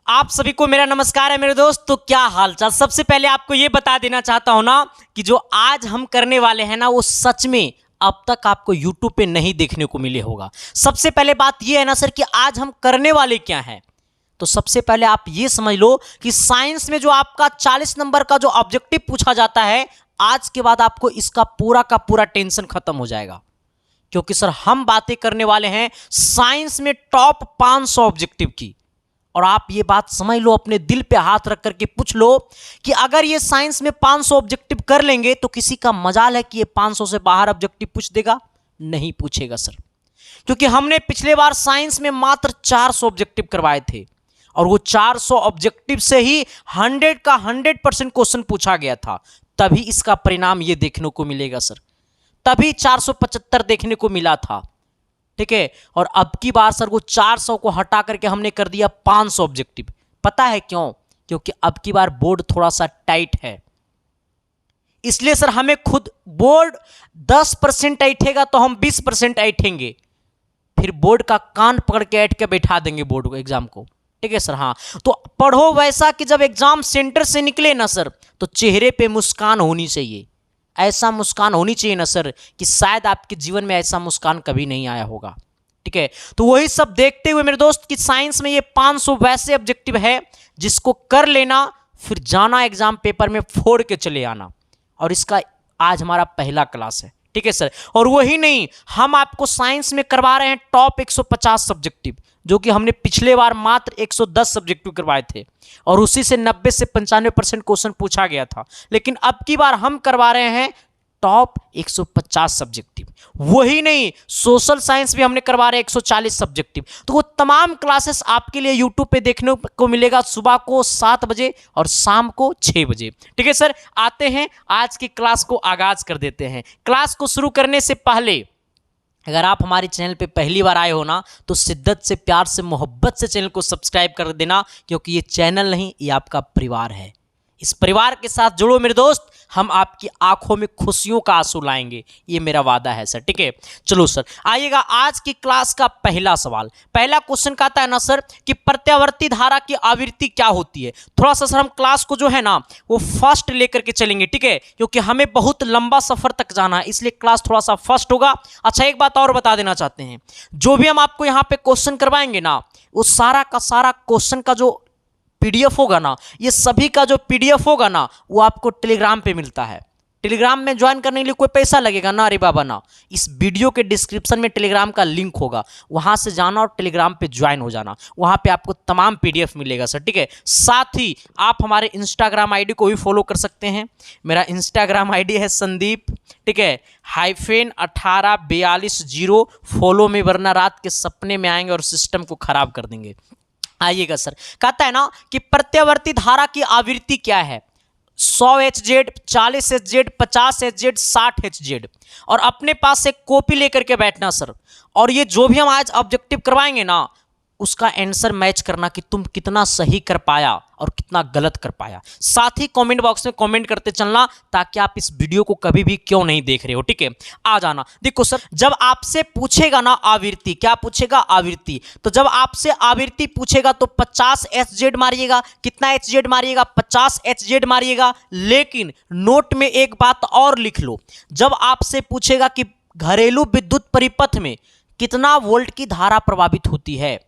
आप सभी को मेरा नमस्कार है मेरे दोस्त। तो क्या हालचाल। सबसे पहले आपको ये बता देना चाहता हूं ना कि जो आज हम करने वाले हैं ना वो सच में अब तक आपको YouTube पे नहीं देखने को मिले होगा। सबसे पहले बात ये है ना सर कि आज हम करने वाले क्या हैं। तो सबसे पहले आप ये समझ लो कि साइंस में जो आपका 40 नंबर का जो ऑब्जेक्टिव पूछा जाता है, आज के बाद आपको इसका पूरा का पूरा टेंशन खत्म हो जाएगा, क्योंकि सर हम बातें करने वाले हैं साइंस में टॉप 500 ऑब्जेक्टिव की। और आप ये बात समझ लो, अपने दिल पे हाथ रख करके पूछ लो कि अगर ये साइंस में 500 ऑब्जेक्टिव कर लेंगे तो किसी का मजाल है कि ये 500 से बाहर ऑब्जेक्टिव पूछ देगा? नहीं पूछेगा सर, क्योंकि हमने पिछले बार साइंस में मात्र 400 ऑब्जेक्टिव करवाए थे और वो 400 ऑब्जेक्टिव से ही 100 का 100% क्वेश्चन पूछा गया था। तभी इसका परिणाम ये देखने को मिलेगा सर, तभी 475 देखने को मिला था, ठीक है। और अब की बार सर वो 400 को हटा करके हमने कर दिया 500 ऑब्जेक्टिव। पता है क्यों? क्योंकि अब की बार बोर्ड थोड़ा सा टाइट है, इसलिए सर हमें खुद बोर्ड 10% ऐठेगा तो हम 20% ऐठेंगे, फिर बोर्ड का कान पकड़ के ऐठ के बैठा देंगे बोर्ड को, एग्जाम को, ठीक है सर। हाँ, तो पढ़ो वैसा कि जब एग्जाम सेंटर से निकले ना सर तो चेहरे पे मुस्कान होनी चाहिए। ऐसा मुस्कान होनी चाहिए ना सर कि शायद आपके जीवन में ऐसा मुस्कान कभी नहीं आया होगा, ठीक है। तो वही सब देखते हुए मेरे दोस्त कि साइंस में ये 500 वैसे ऑब्जेक्टिव है जिसको कर लेना, फिर जाना एग्जाम पेपर में फोड़ के चले आना। और इसका आज हमारा पहला क्लास है, ठीक है सर। और वही नहीं, हम आपको साइंस में करवा रहे हैं टॉप 150 सब्जेक्टिव, जो कि हमने पिछले बार मात्र 110 सब्जेक्टिव करवाए थे और उसी से 90 से 95% क्वेश्चन पूछा गया था। लेकिन अब की बार हम करवा रहे हैं टॉप 150 सब्जेक्टिव। वही नहीं, सोशल साइंस भी हमने करवा रहे हैं 140 सब्जेक्टिव। तो वो तमाम क्लासेस आपके लिए यूट्यूब पे देखने को मिलेगा, सुबह को 7 बजे और शाम को 6 बजे, ठीक है सर। आते हैं आज की क्लास को आगाज कर देते हैं। क्लास को शुरू करने से पहले अगर आप हमारे चैनल पे पहली बार आए हो ना तो शिद्दत से, प्यार से, मोहब्बत से चैनल को सब्सक्राइब कर देना, क्योंकि ये चैनल नहीं, ये आपका परिवार है। इस परिवार के साथ जुड़ो मेरे दोस्त, हम आपकी आंखों में खुशियों का आंसू लाएंगे, ये मेरा वादा है सर, ठीक है। चलो सर, आइएगा आज की क्लास का पहला सवाल। पहला क्वेश्चन कहता है ना सर कि प्रत्यावर्ती धारा की आवृत्ति क्या होती है। थोड़ा सा सर हम क्लास को जो है ना वो फर्स्ट लेकर के चलेंगे, ठीक है, क्योंकि हमें बहुत लंबा सफर तक जाना है, इसलिए क्लास थोड़ा सा फर्स्ट होगा। अच्छा, एक बात और बता देना चाहते हैं, जो भी हम आपको यहाँ पे क्वेश्चन करवाएंगे ना, वो सारा का सारा क्वेश्चन का जो पीडीएफ होगा ना, ये सभी का जो पीडीएफ होगा ना वो आपको टेलीग्राम पे मिलता है। टेलीग्राम में ज्वाइन करने के लिए कोई पैसा लगेगा ना? अरे बाबा ना। इस वीडियो के डिस्क्रिप्शन में टेलीग्राम का लिंक होगा, वहां से जाना और टेलीग्राम पे ज्वाइन हो जाना, वहां पे आपको तमाम पीडीएफ मिलेगा सर, ठीक है। साथ ही आप हमारे इंस्टाग्राम आईडी को भी फॉलो कर सकते हैं। मेरा इंस्टाग्राम आईडी है संदीप, ठीक है, -1842 फॉलो में, वरना रात के सपने में आएंगे और सिस्टम को खराब कर देंगे। आइएगा सर, कहता है ना कि प्रत्यावर्ती धारा की आवृत्ति क्या है। 100 HZ, 40 HZ, 50 HZ, 60 HZ। और अपने पास एक कॉपी लेकर के बैठना सर, और ये जो भी हम आज ऑब्जेक्टिव करवाएंगे ना उसका आंसर मैच करना कि तुम कितना सही कर पाया और कितना गलत कर पाया। साथ ही कमेंट बॉक्स में कमेंट करते चलना, ताकि आप इस वीडियो को कभी भी क्यों नहीं देख रहे हो, ठीक है। आ जाना। देखो सर, जब आपसे पूछेगा ना आवृत्ति, क्या पूछेगा? आवृत्ति। तो जब आपसे आवृत्ति पूछेगा तो 50 HZ मारिएगा। कितना HZ मारिएगा? 50 HZ मारिएगा। लेकिन नोट में एक बात और लिख लो, जब आपसे पूछेगा कि घरेलू विद्युत परिपथ में कितना वोल्ट की धारा प्रवाहित होती है,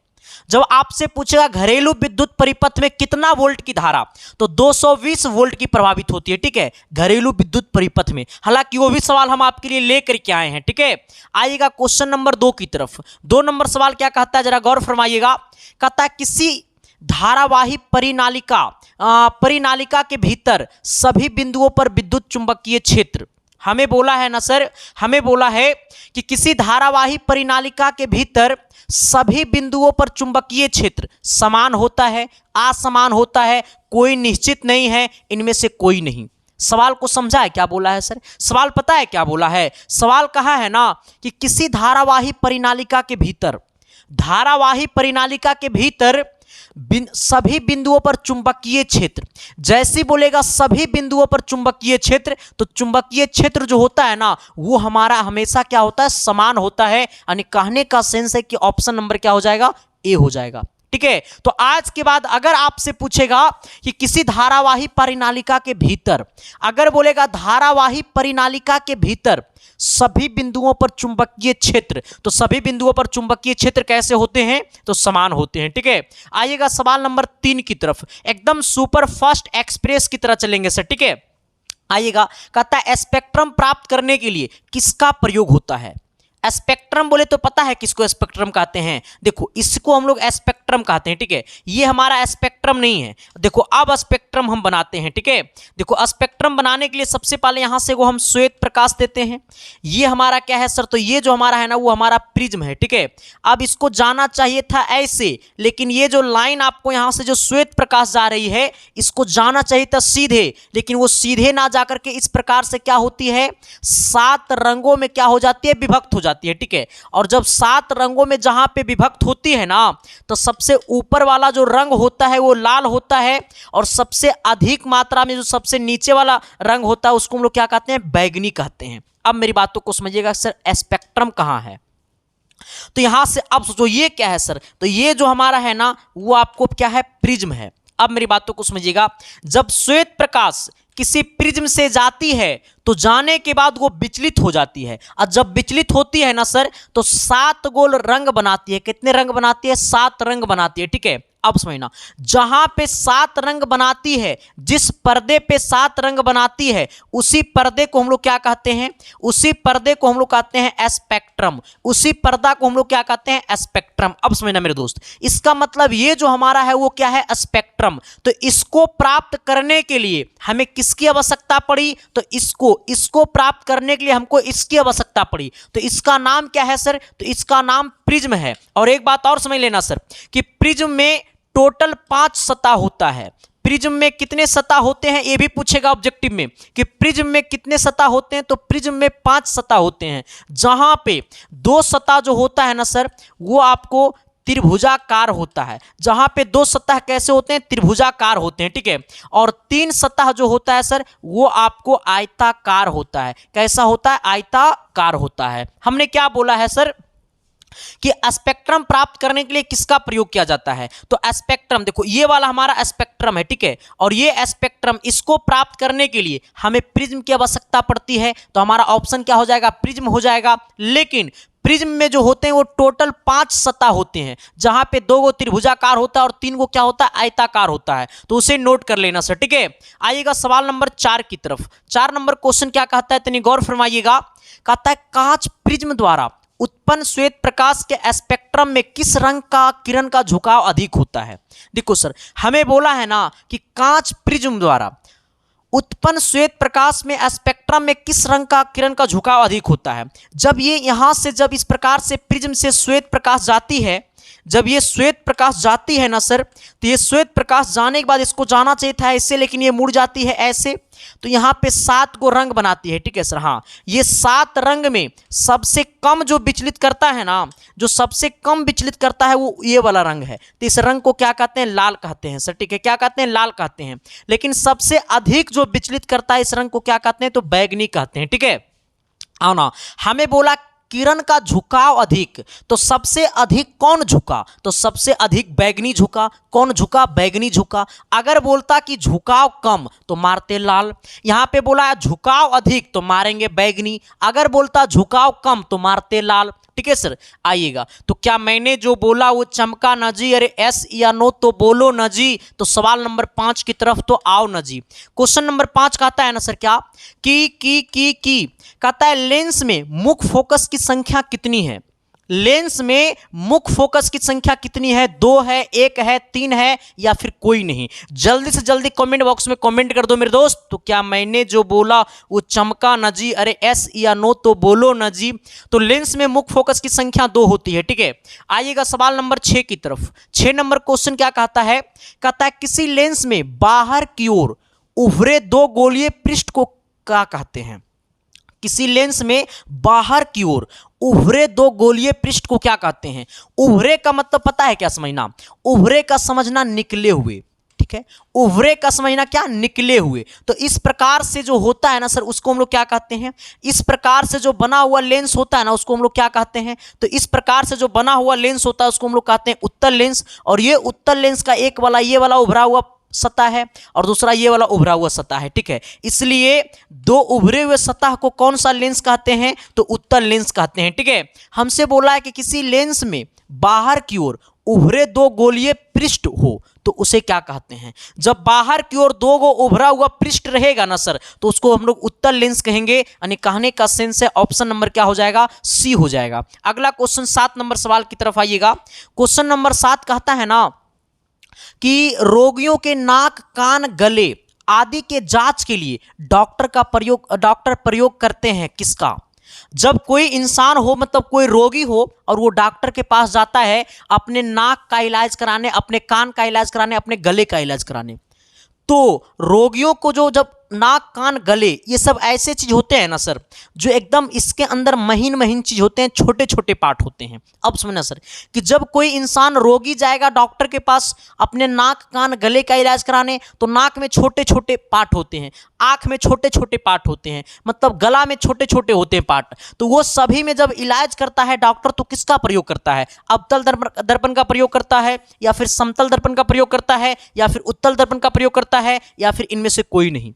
जब आपसे पूछेगा घरेलू विद्युत परिपथ में कितना वोल्ट की धारा, तो 220 वोल्ट की प्रभावित होती है, ठीक है, घरेलू विद्युत परिपथ में। हालांकि वो भी सवाल हम आपके लिए लेकर के आए हैं, ठीक है। आइएगा क्वेश्चन नंबर 2 की तरफ। 2 नंबर सवाल क्या कहता है, जरा गौर फरमाइएगा। कहता है किसी धारावाही परिनालिका के भीतर सभी बिंदुओं पर विद्युत चुंबकीय क्षेत्र, हमें बोला है ना सर, हमें बोला है कि किसी धारावाही परिनालिका के भीतर सभी बिंदुओं पर चुंबकीय क्षेत्र समान होता है, असमान होता है, कोई निश्चित नहीं है, इनमें से कोई नहीं। सवाल को समझा है क्या बोला है सर? सवाल पता है क्या बोला है? सवाल कहा है ना कि किसी धारावाही परिनालिका के भीतर, धारावाही परिनालिका के भीतर सभी बिंदुओं पर चुंबकीय क्षेत्र, जैसे बोलेगा सभी बिंदुओं पर चुंबकीय क्षेत्र, तो चुंबकीय क्षेत्र जो होता है ना वो हमारा हमेशा क्या होता है? समान होता है। यानी कहने का सेंस है कि ऑप्शन नंबर क्या हो जाएगा? ए हो जाएगा, ठीक है। तो आज के बाद अगर आपसे पूछेगा कि किसी धारावाही परिनालिका के भीतर, अगर बोलेगा धारावाही परिनालिका के भीतर सभी बिंदुओं पर चुंबकीय क्षेत्र, तो सभी बिंदुओं पर चुंबकीय क्षेत्र कैसे होते हैं, तो समान होते हैं, ठीक है। आइएगा सवाल नंबर 3 की तरफ, एकदम सुपर फास्ट एक्सप्रेस की तरह चलेंगे सर, ठीक है। आइएगा, कहता है स्पेक्ट्रम प्राप्त करने के लिए किसका प्रयोग होता है। स्पेक्ट्रम बोले तो पता है किसको स्पेक्ट्रम कहते हैं, देखो इसको हम लोग स्पेक्ट्रम कहते हैं, ठीक है। ये हमारा स्पेक्ट्रम नहीं है, देखो अब स्पेक्ट्रम हम बनाते हैं, ठीक है। देखो स्पेक्ट्रम बनाने के लिए सबसे पहले यहां से वो हम श्वेत प्रकाश देते हैं, ये हमारा क्या है सर, तो ये जो हमारा है ना वो हमारा प्रिज्म है, ठीक है। अब इसको जाना चाहिए था ऐसे, लेकिन ये जो लाइन आपको यहां से जो श्वेत प्रकाश जा रही है इसको जाना चाहिए था सीधे, लेकिन वो सीधे ना जाकर के इस प्रकार से क्या होती है, 7 रंगों में क्या हो जाती है, विभक्त हो जाती है, ठीक है। और जब 7 रंगों में जहां पे विभक्त होती है ना, तो सबसे ऊपर वाला जो रंग होता है वो लाल होता है, और सबसे अधिक मात्रा में जो सबसे नीचे वाला रंग होता है उसको हम लोग क्या कहते हैं, बैगनी कहते हैं। अब मेरी बातों को समझिएगा सर, स्पेक्ट्रम कहां है, तो यहां से अब सोचो ये क्या है सर, तो ये जो हमारा है ना वो आपको क्या है, प्रिज्म है। अब मेरी बातों को समझिएगा, जब श्वेत प्रकाश किसी प्रिज्म से जाती है तो जाने के बाद वो विचलित हो जाती है, और जब विचलित होती है ना सर तो 7 गोल रंग बनाती है। कितने रंग बनाती है, 7 रंग बनाती है, ठीक है। अब समझना, जहां पे 7 रंग बनाती है, जिस पर्दे पे 7 रंग बनाती है उसी पर्दे को हम लोग क्या कहते हैं, उसी पर्दे को हम लोग कहते हैं स्पेक्ट्रम, उसी पर्दा को हम लोग क्या कहते हैं, स्पेक्ट्रम। अब समझना मेरे दोस्त, इसका मतलब ये जो हमारा है वो क्या है, स्पेक्ट्रम। तो इसको प्राप्त करने के लिए हमें किसकी आवश्यकता पड़ी, तो इसको प्राप्त करने के लिए हमको इसकी आवश्यकता पड़ी, तो इसका नाम क्या है सर, तो इसका नाम प्रिज्म है। और एक बात और समझ लेना सर कि प्रिज्म में टोटल 5 सतह होता है। प्रिज्म में कितने सतह होते हैं ये भी पूछेगा ऑब्जेक्टिव में, कि प्रिज्म में कितने सतह होते हैं, तो प्रिज्म में 5 सतह होते हैं, जहां पे 2 सतह जो होता है ना सर वो आपको त्रिभुजाकार होता है, जहां पे 2 सतह कैसे होते हैं, त्रिभुजाकार होते हैं, ठीक है। और 3 सतह जो होता है सर वो आपको आयताकार होता है। कैसा होता है, आयताकार होता है। हमने क्या बोला है सर कि स्पेक्ट्रम प्राप्त करने के लिए किसका प्रयोग किया जाता है, तो स्पेक्ट्रम, देखो ये वाला हमारा स्पेक्ट्रम है, ठीक है। और ये स्पेक्ट्रम, इसको प्राप्त करने के लिए हमें प्रिज्म की आवश्यकता पड़ती है, तो हमारा ऑप्शन क्या हो जाएगा, प्रिज्म हो जाएगा। लेकिन प्रिज्म में जो होते हैं वो टोटल 5 सतह होते हैं, जहां पे 2 गो त्रिभुजाकार होता है और 3 गो क्या होता है, आयताकार होता है, तो उसे नोट कर लेना सर, ठीक है। आइएगा सवाल नंबर 4 की तरफ। 4 नंबर क्वेश्चन क्या कहता है, तनी गौर फरमाइएगा। कहता है कांच प्रिज्म द्वारा उत्पन्न श्वेत प्रकाश के स्पेक्ट्रम में किस रंग का किरण का झुकाव अधिक होता है। देखो सर, हमें बोला है ना कि कांच प्रिज्म द्वारा उत्पन्न श्वेत प्रकाश में स्पेक्ट्रम में किस रंग का किरण का झुकाव अधिक होता है। जब ये यहां से, जब इस प्रकार से प्रिज्म से श्वेत प्रकाश जाती है, जब ये श्वेत प्रकाश जाती है ना सर, तो ये श्वेत प्रकाश जाने के बाद इसको जाना चाहिए था ऐसे, लेकिन ये मुड़ जाती है ऐसे, तो यहाँ पे 7 गो रंग बनाती है, ठीक है सर। हाँ, ये 7 रंग में सबसे कम जो विचलित करता है ना, जो सबसे कम विचलित करता है वो ये वाला रंग है, तो इस रंग को क्या कहते हैं, लाल कहते हैं सर, ठीक है। क्या कहते हैं, लाल कहते हैं। लेकिन सबसे अधिक जो विचलित करता है इस रंग को क्या कहते हैं, तो बैगनी कहते हैं, ठीक है। आओ ना, हमें बोला किरण का झुकाव अधिक, तो सबसे अधिक कौन झुका, तो सबसे अधिक बैगनी झुका। कौन झुका, बैगनी झुका। अगर बोलता कि झुकाव कम तो मारते लाल, यहां पे बोला है झुकाव अधिक तो मारेंगे बैगनी, अगर बोलता झुकाव कम तो मारते लाल, ठीक है सर। आइएगा, तो क्या मैंने जो बोला वो चमका न जी, अरे एस या नो तो बोलो न जी। तो सवाल नंबर 5 की तरफ तो आओ न जी। क्वेश्चन नंबर 5 कहता है ना सर क्या, की कहता है लेंस में मुख्य फोकस की संख्या कितनी है। लेंस में मुख्य फोकस की संख्या कितनी है, 2 है, 1 है, 3 है, या फिर कोई नहीं। जल्दी से जल्दी कमेंट बॉक्स में कमेंट कर दो मेरे दोस्त। तो क्या मैंने जो बोला वो चमका न जी, अरे एस या नो तो बोलो न जी। तो लेंस में मुख्य फोकस की संख्या 2 होती है, ठीक है। आइएगा सवाल नंबर 6 की तरफ। 6 नंबर क्वेश्चन क्या कहता है, कहता है किसी लेंस में बाहर की ओर उभरे 2 गोलीय पृष्ठ को क्या कहते हैं। किसी लेंस में बाहर की ओर उभरे 2 गोलीय पृष्ठ को क्या कहते हैं। उभरे का मतलब पता है क्या समझना, उभरे का समझना निकले हुए, ठीक ठीक है। उभरे का समझना क्या, निकले हुए। तो इस प्रकार से जो होता है ना सर, उसको हम लोग क्या कहते हैं, इस प्रकार से जो बना हुआ लेंस होता है ना, उसको हम लोग क्या कहते हैं, तो इस प्रकार से जो बना हुआ लेंस होता है उसको हम लोग कहते हैं उत्तल लेंस। और ये उत्तल लेंस का एक वाला ये वाला उभरा हुआ सतह है और दूसरा ये वाला उभरा हुआ सतह है, ठीक है। इसलिए दो उभरे हुए सतह को कौन सा लेंस कहते हैं, तो उत्तल लेंस कहते हैं, ठीक है। हमसे बोला है कि किसी लेंस में बाहर की ओर उभरे दो गोलीय पृष्ठ हो तो उसे क्या कहते हैं। जब बाहर की ओर दो गो उभरा हुआ पृष्ठ रहेगा ना सर, तो उसको हम लोग उत्तल लेंस कहेंगे। यानी कहने का सेंस है ऑप्शन नंबर क्या हो जाएगा, सी हो जाएगा। अगला क्वेश्चन 7 नंबर सवाल की तरफ आइएगा। क्वेश्चन नंबर 7 कहता है ना कि रोगियों के नाक, कान, गले आदि के जांच के लिए डॉक्टर प्रयोग करते हैं किसका। जब कोई इंसान हो, मतलब कोई रोगी हो और वो डॉक्टर के पास जाता है अपने नाक का इलाज कराने, अपने कान का इलाज कराने, अपने गले का इलाज कराने, तो रोगियों को जो जब नाक, कान, गले ये सब ऐसे चीज होते हैं ना सर, जो एकदम इसके अंदर महीन महीन चीज होते हैं, छोटे छोटे पार्ट होते हैं। अब समझना सर कि जब कोई इंसान रोगी जाएगा डॉक्टर के पास अपने नाक, कान, गले का इलाज कराने, तो नाक में छोटे छोटे पार्ट होते हैं, आंख में छोटे छोटे पार्ट होते हैं, मतलब गला में छोटे छोटे होते हैं पार्ट। तो वो सभी में जब इलाज करता है डॉक्टर, तो किसका प्रयोग करता है, अवतल दर्पण का प्रयोग करता है, या फिर समतल दर्पण का प्रयोग करता है, या फिर उत्तल दर्पण का प्रयोग करता है, या फिर इनमें से कोई नहीं।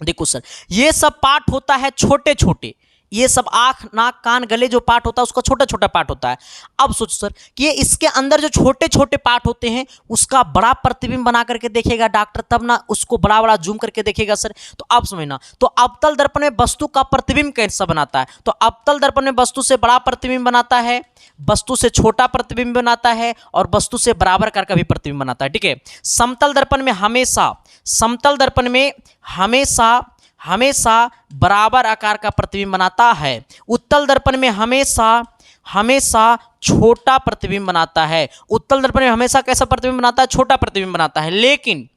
देखो सर, ये सब पार्ट होता है छोटे छोटे, ये सब आंख, नाक, कान, गले जो पार्ट होता है उसका छोटा छोटा पार्ट होता है। अब सोचो सर कि ये इसके अंदर जो छोटे छोटे पार्ट होते हैं उसका बड़ा प्रतिबिंब बना करके देखेगा डॉक्टर, तब ना उसको बड़ा बड़ा जूम करके देखेगा सर। तो अब समझना, तो अवतल दर्पण में वस्तु का प्रतिबिंब कैसा बनाता है, तो अवतल दर्पण में वस्तु से बड़ा प्रतिबिंब बनाता है, वस्तु से छोटा प्रतिबिंब बनाता है, और वस्तु से बराबर आकार का भी प्रतिबिंब बनाता है, ठीक है। समतल दर्पण में हमेशा बराबर आकार का प्रतिबिंब बनाता है। उत्तल दर्पण में हमेशा छोटा प्रतिबिंब बनाता है। उत्तल दर्पण में हमेशा कैसा प्रतिबिंब बनाता है, छोटा प्रतिबिंब बनाता है। लेकिन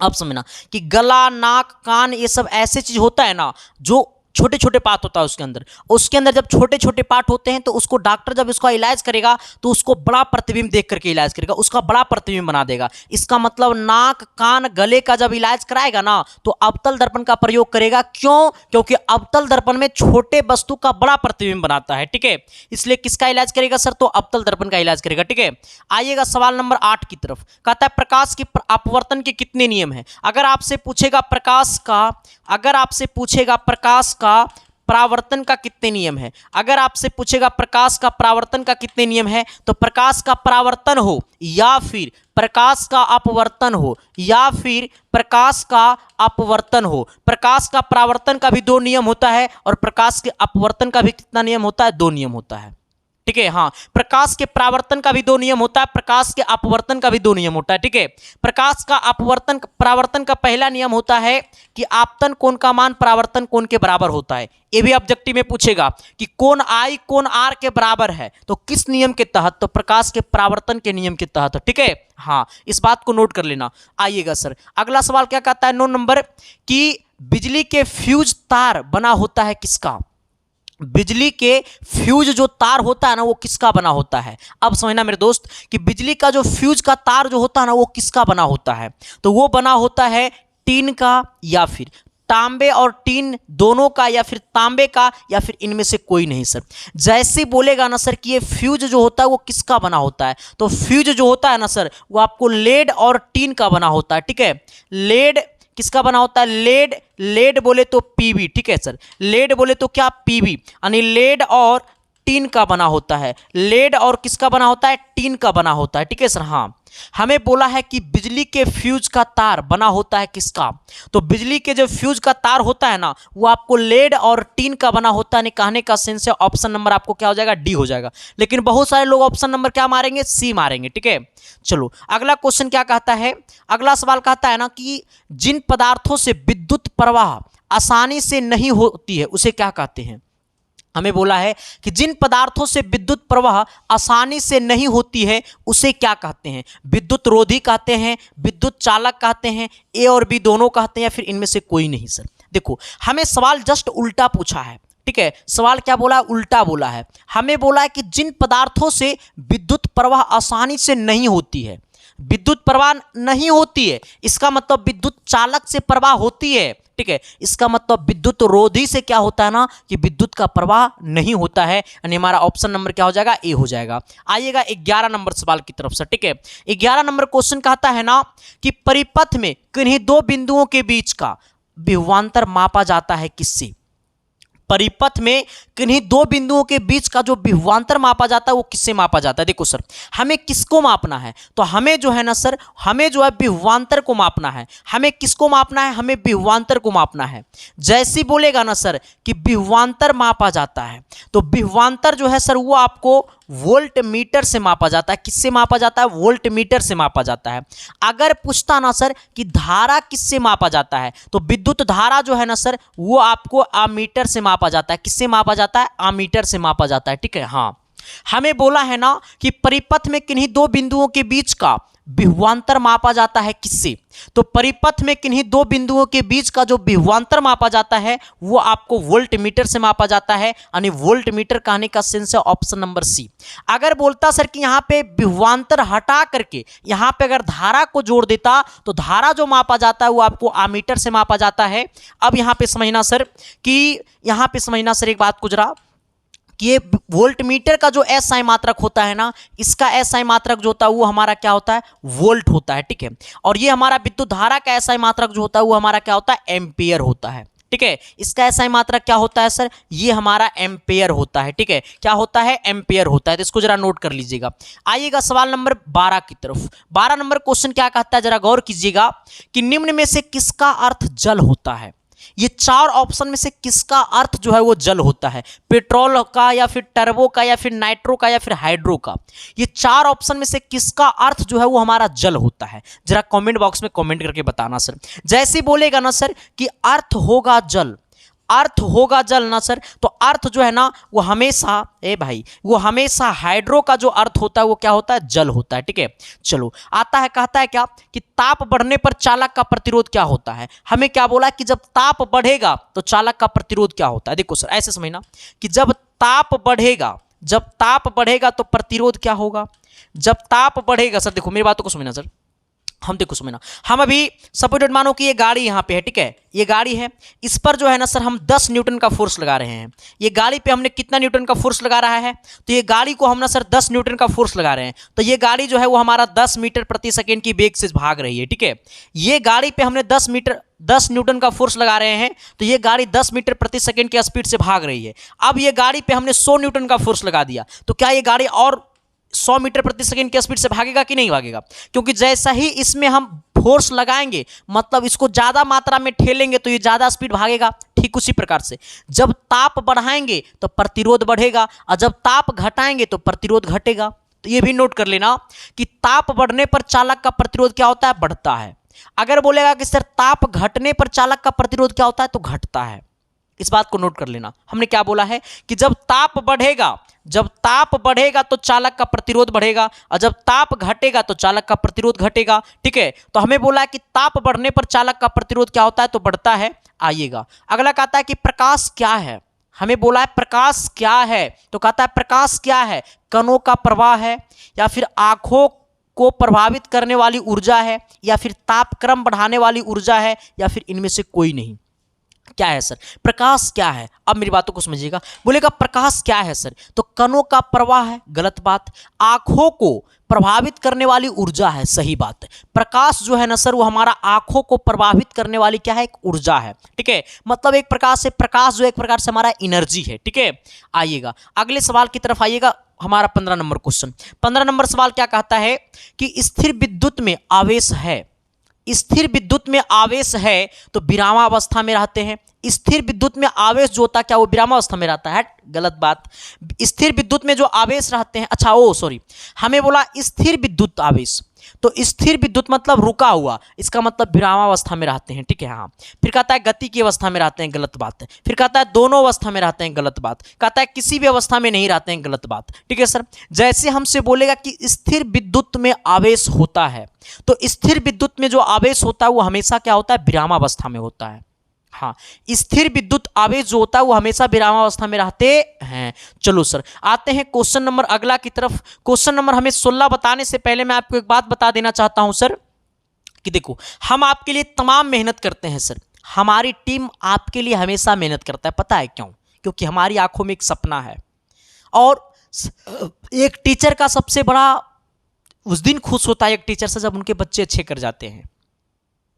अब समझना कि गला, नाक, कान ये सब ऐसे चीज होता है ना जो छोटे छोटे पार्ट होता है उसके अंदर जब छोटे छोटे पार्ट होते हैं तो उसको डॉक्टर जब इसका इलाज करेगा तो उसको बड़ा प्रतिबिंब देख करके इलाज करेगा, उसका बड़ा प्रतिबिंब बना देगा। इसका मतलब नाक, कान, गले का जब इलाज कराएगा ना तो अवतल दर्पण का प्रयोग करेगा। क्यों, क्योंकि अवतल दर्पण में छोटे वस्तु का बड़ा प्रतिबिंब बनाता है, ठीक है। इसलिए किसका इलाज करेगा सर, तो अवतल दर्पण का इलाज करेगा, ठीक है। आइएगा सवाल नंबर 8 की तरफ। कहता है प्रकाश की अपवर्तन के कितने नियम हैं। अगर आपसे पूछेगा प्रकाश का परावर्तन का कितने नियम है, अगर आपसे पूछेगा प्रकाश का परावर्तन का कितने नियम है, तो प्रकाश का परावर्तन हो या फिर प्रकाश का अपवर्तन हो या फिर प्रकाश का अपवर्तन हो। प्रकाश का परावर्तन का भी 2 नियम होता है और प्रकाश के अपवर्तन का भी कितना नियम होता है, 2 नियम होता है, ठीक है। हाँ, प्रकाश के परावर्तन का भी 2 नियम होता है, प्रकाश के अपवर्तन का भी 2 नियम होता है, ठीक है। प्रकाश का परावर्तन का पहला नियम होता है कि आपतन कोण का मान परावर्तन कोण के बराबर होता है। ये भी ऑब्जेक्टिव में पूछेगा कि कोण आई कोण आर के बराबर है, तो किस नियम के तहत, तो प्रकाश के परावर्तन के नियम के तहत, ठीक है। हाँ, इस बात को नोट कर लेना। आइएगा सर, अगला सवाल क्या कहता है 9 नंबर कि बिजली के फ्यूज तार बना होता है किसका। बिजली के फ्यूज जो तार होता है ना वो किसका बना होता है। अब समझना मेरे दोस्त कि बिजली का जो फ्यूज का तार जो होता है ना वो किसका बना होता है, तो वो बना होता है टीन का, या फिर तांबे और टीन दोनों का, या फिर तांबे का, या फिर इनमें से कोई नहीं सर। जैसे बोलेगा ना सर कि ये फ्यूज जो होता है वो किसका बना होता है, तो फ्यूज जो होता है ना सर वो आपको लेड और टीन का बना होता है, ठीक है। लेड किसका बना होता है, लेड बोले तो पीबी, ठीक है सर। लेड बोले तो क्या, पीबी, यानी लेड और टीन का बना होता है। लेड और किसका बना होता है, टीन का बना होता है, ठीक है सर। हाँ, हमें बोला है कि बिजली के फ्यूज का तार बना होता है किसका, तो बिजली के जो फ्यूज का तार होता है ना वो आपको लेड और टीन का बना होता है। कहने का सेंस है ऑप्शन नंबर आपको क्या हो जाएगा, डी हो जाएगा। लेकिन बहुत सारे लोग ऑप्शन नंबर क्या मारेंगे, सी मारेंगे, ठीक है। चलो अगला क्वेश्चन क्या कहता है, अगला सवाल कहता है ना कि जिन पदार्थों से विद्युत प्रवाह आसानी से नहीं होती है उसे क्या कहते हैं। हमें बोला है कि जिन पदार्थों से विद्युत प्रवाह आसानी से नहीं होती है उसे क्या कहते हैं। विद्युत रोधी कहते हैं, विद्युत चालक कहते हैं, ए और बी दोनों कहते हैं, या फिर इनमें से कोई नहीं सर। देखो हमें सवाल जस्ट उल्टा पूछा है, ठीक है। सवाल क्या बोला है, उल्टा बोला है। हमें बोला है कि जिन पदार्थों से विद्युत प्रवाह आसानी से नहीं होती है, विद्युत प्रवाह नहीं होती है, इसका मतलब विद्युत चालक से प्रवाह होती है। ठीक है, इसका मतलब विद्युत रोधी से क्या होता है ना कि विद्युत का प्रवाह नहीं होता है। यानी हमारा ऑप्शन नंबर क्या हो जाएगा, ए हो जाएगा। आइएगा 11 नंबर सवाल की तरफ से। ठीक है, 11 नंबर क्वेश्चन कहता है ना कि परिपथ में किन्हीं दो बिंदुओं के बीच का विभवांतर मापा जाता है किससे। परिपथ में किन्हीं दो बिंदुओं के बीच का जो विभवांतर मापा जाता है वो किससे मापा जाता है। देखो सर, हमें किसको मापना है, तो हमें जो है ना सर, हमें जो है विभवांतर को मापना है। हमें किसको मापना है, हमें विभवांतर को मापना है। जैसे बोलेगा ना सर कि विभवांतर मापा जाता है, तो विभवांतर जो है सर वो आपको वोल्ट मीटर से मापा जाता है। किससे मापा जाता है, वोल्ट मीटर से मापा जाता है। अगर पूछता ना सर कि धारा किससे मापा जाता है, तो विद्युत धारा जो है ना सर वो आपको आमीटर से मापा जाता है। किससे मापा जाता है, आमीटर से मापा जाता है। ठीक है, हाँ, हमें बोला है ना कि परिपथ में किन्हीं दो बिंदुओं के बीच का विभवांतर मापा जाता है किससे, तो परिपथ में किन्हीं दो बिंदुओं के बीच का जो विभवांतर मापा जाता है वो आपको वोल्ट मीटर से मापा जाता है। यानी वोल्ट मीटर कहने का सेंस है ऑप्शन नंबर सी। अगर बोलता सर कि यहाँ पे विभवांतर हटा करके यहाँ पे अगर धारा को जोड़ देता तो धारा जो मापा जाता है वो आपको आमीटर से मापा जाता है। अब यहाँ पे समझना सर एक बात गुजरा कि ये वोल्ट मीटर का जो एसआई मात्रक होता है ना, इसका एसआई मात्रक जो होता है वो हमारा क्या होता है, वोल्ट होता है। ठीक है, और ये हमारा विद्युत धारा का एसआई मात्रक जो होता है वो हमारा क्या होता है, एम्पियर होता है। ठीक है, इसका एसआई मात्रक क्या होता है सर, ये हमारा एम्पियर होता है। ठीक है, क्या होता है, एम्पियर होता है। तो इसको जरा नोट कर लीजिएगा। आइएगा सवाल नंबर 12 की तरफ। 12 नंबर क्वेश्चन क्या कहता है, जरा गौर कीजिएगा कि निम्न में से किसका अर्थ जल होता है। ये चार ऑप्शन में से किसका अर्थ जो है वो जल होता है, पेट्रोल का या फिर टर्बो का या फिर नाइट्रो का या फिर हाइड्रो का। ये चार ऑप्शन में से किसका अर्थ जो है वो हमारा जल होता है, जरा कमेंट बॉक्स में कमेंट करके बताना सर। जैसे बोलेगा ना सर कि अर्थ होगा जल, अर्थ होगा जल ना सर, तो अर्थ जो है ना वो हमेशा वो हमेशा हाइड्रो का जो अर्थ होता है वो क्या होता है, जल होता है। ठीक है, चलो आता है, कहता है क्या कि ताप बढ़ने पर चालक का प्रतिरोध क्या होता है। हमें क्या बोला कि जब ताप बढ़ेगा तो चालक का प्रतिरोध क्या होता है। देखो सर ऐसे समझना कि जब ताप बढ़ेगा तो प्रतिरोध क्या होगा। जब ताप बढ़ेगा सर, देखो मेरी बातों को समझना सर, हम अभी सपोज मानो कि ये गाड़ी यहाँ पे है। ठीक है, ये गाड़ी है, इस पर जो है ना सर हम 10 न्यूटन का फोर्स लगा रहे हैं। ये गाड़ी पे हमने कितना न्यूटन का फोर्स लगा रहा है, तो ये गाड़ी को हम ना सर 10 न्यूटन का फोर्स लगा रहे हैं। तो ये गाड़ी जो है वो हमारा 10 मीटर प्रति सेकेंड की वेग से भाग रही है। ठीक है, ये गाड़ी पे हमने 10 न्यूटन का फोर्स लगा रहे हैं, तो ये गाड़ी 10 मीटर प्रति सेकेंड की स्पीड से भाग रही है। अब ये गाड़ी पे हमने 100 न्यूटन का फोर्स लगा दिया, तो क्या ये गाड़ी और 100 मीटर प्रति सेकेंड की स्पीड से भागेगा कि नहीं भागेगा, क्योंकि जैसा ही इसमें हम फोर्स लगाएंगे मतलब इसको ज्यादा मात्रा में ठेलेंगे तो ये ज्यादा स्पीड भागेगा। ठीक उसी प्रकार से जब ताप बढ़ाएंगे तो प्रतिरोध बढ़ेगा और जब ताप घटाएंगे तो प्रतिरोध घटेगा। तो ये भी नोट कर लेना कि ताप बढ़ने पर चालक का प्रतिरोध क्या होता है, बढ़ता है। अगर बोलेगा कि सर ताप घटने पर चालक का प्रतिरोध क्या होता है, तो घटता है। इस बात को नोट कर लेना। हमने क्या बोला है कि जब ताप बढ़ेगा तो चालक का प्रतिरोध बढ़ेगा और जब ताप घटेगा तो चालक का प्रतिरोध घटेगा। ठीक है, तो हमें बोला है कि ताप बढ़ने पर चालक का प्रतिरोध क्या होता है, तो बढ़ता है। आइएगा अगला कहता है कि प्रकाश क्या है। हमें बोला है प्रकाश क्या है, तो कहता है प्रकाश क्या है, कणों का प्रवाह है या फिर आंखों को प्रभावित करने वाली ऊर्जा है या फिर तापक्रम बढ़ाने वाली ऊर्जा है या फिर इनमें से कोई नहीं। क्या है सर, प्रकाश क्या है। अब मेरी बातों को समझिएगा। बोलेगा प्रकाश क्या है सर, तो कणों का प्रवाह है, गलत बात। आंखों को प्रभावित करने वाली ऊर्जा है, सही बात। प्रकाश जो है ना सर वो हमारा आंखों को प्रभावित करने वाली क्या है, एक ऊर्जा है। ठीक है, मतलब एक प्रकार से प्रकाश जो एक प्रकार से हमारा एनर्जी है। ठीक है, आइएगा अगले सवाल की तरफ आइएगा। हमारा 15 नंबर क्वेश्चन। 15 नंबर सवाल क्या कहता है कि स्थिर विद्युत में आवेश है। स्थिर विद्युत में आवेश है तो विरामावस्था में रहते हैं। स्थिर विद्युत में आवेश जो होता है क्या वो विरामावस्था में रहता है, गलत बात। स्थिर विद्युत में जो आवेश रहते हैं, अच्छा हमें बोला स्थिर विद्युत आवेश, तो स्थिर विद्युत मतलब रुका हुआ, इसका मतलब विरामावस्था में रहते हैं। ठीक है, हाँ। फिर कहता है गति की अवस्था में रहते हैं, गलत बात है। फिर कहता है दोनों अवस्था में रहते हैं, गलत बात। कहता है किसी भी अवस्था में नहीं रहते हैं, गलत बात। ठीक है सर, जैसे हमसे बोलेगा कि स्थिर विद्युत में आवेश होता है, तो स्थिर विद्युत में जो आवेश होता है वो हमेशा क्या होता है, विरामावस्था में होता है। हाँ, स्थिर विद्युत आवेश जो होता है वो हमेशा विरामावस्था में रहते हैं। चलो सर, आते हैं क्वेश्चन नंबर अगला की तरफ। क्वेश्चन नंबर हमें 16 बताने से पहले मैं आपको एक बात बता देना चाहता हूं सर, कि देखो हम आपके लिए तमाम मेहनत करते हैं सर, हमारी टीम आपके लिए हमेशा मेहनत करता है। पता है क्यों? क्योंकि हमारी आंखों में एक सपना है, और एक टीचर का सबसे बड़ा उस दिन खुश होता है एक टीचर से जब उनके बच्चे अच्छे कर जाते हैं।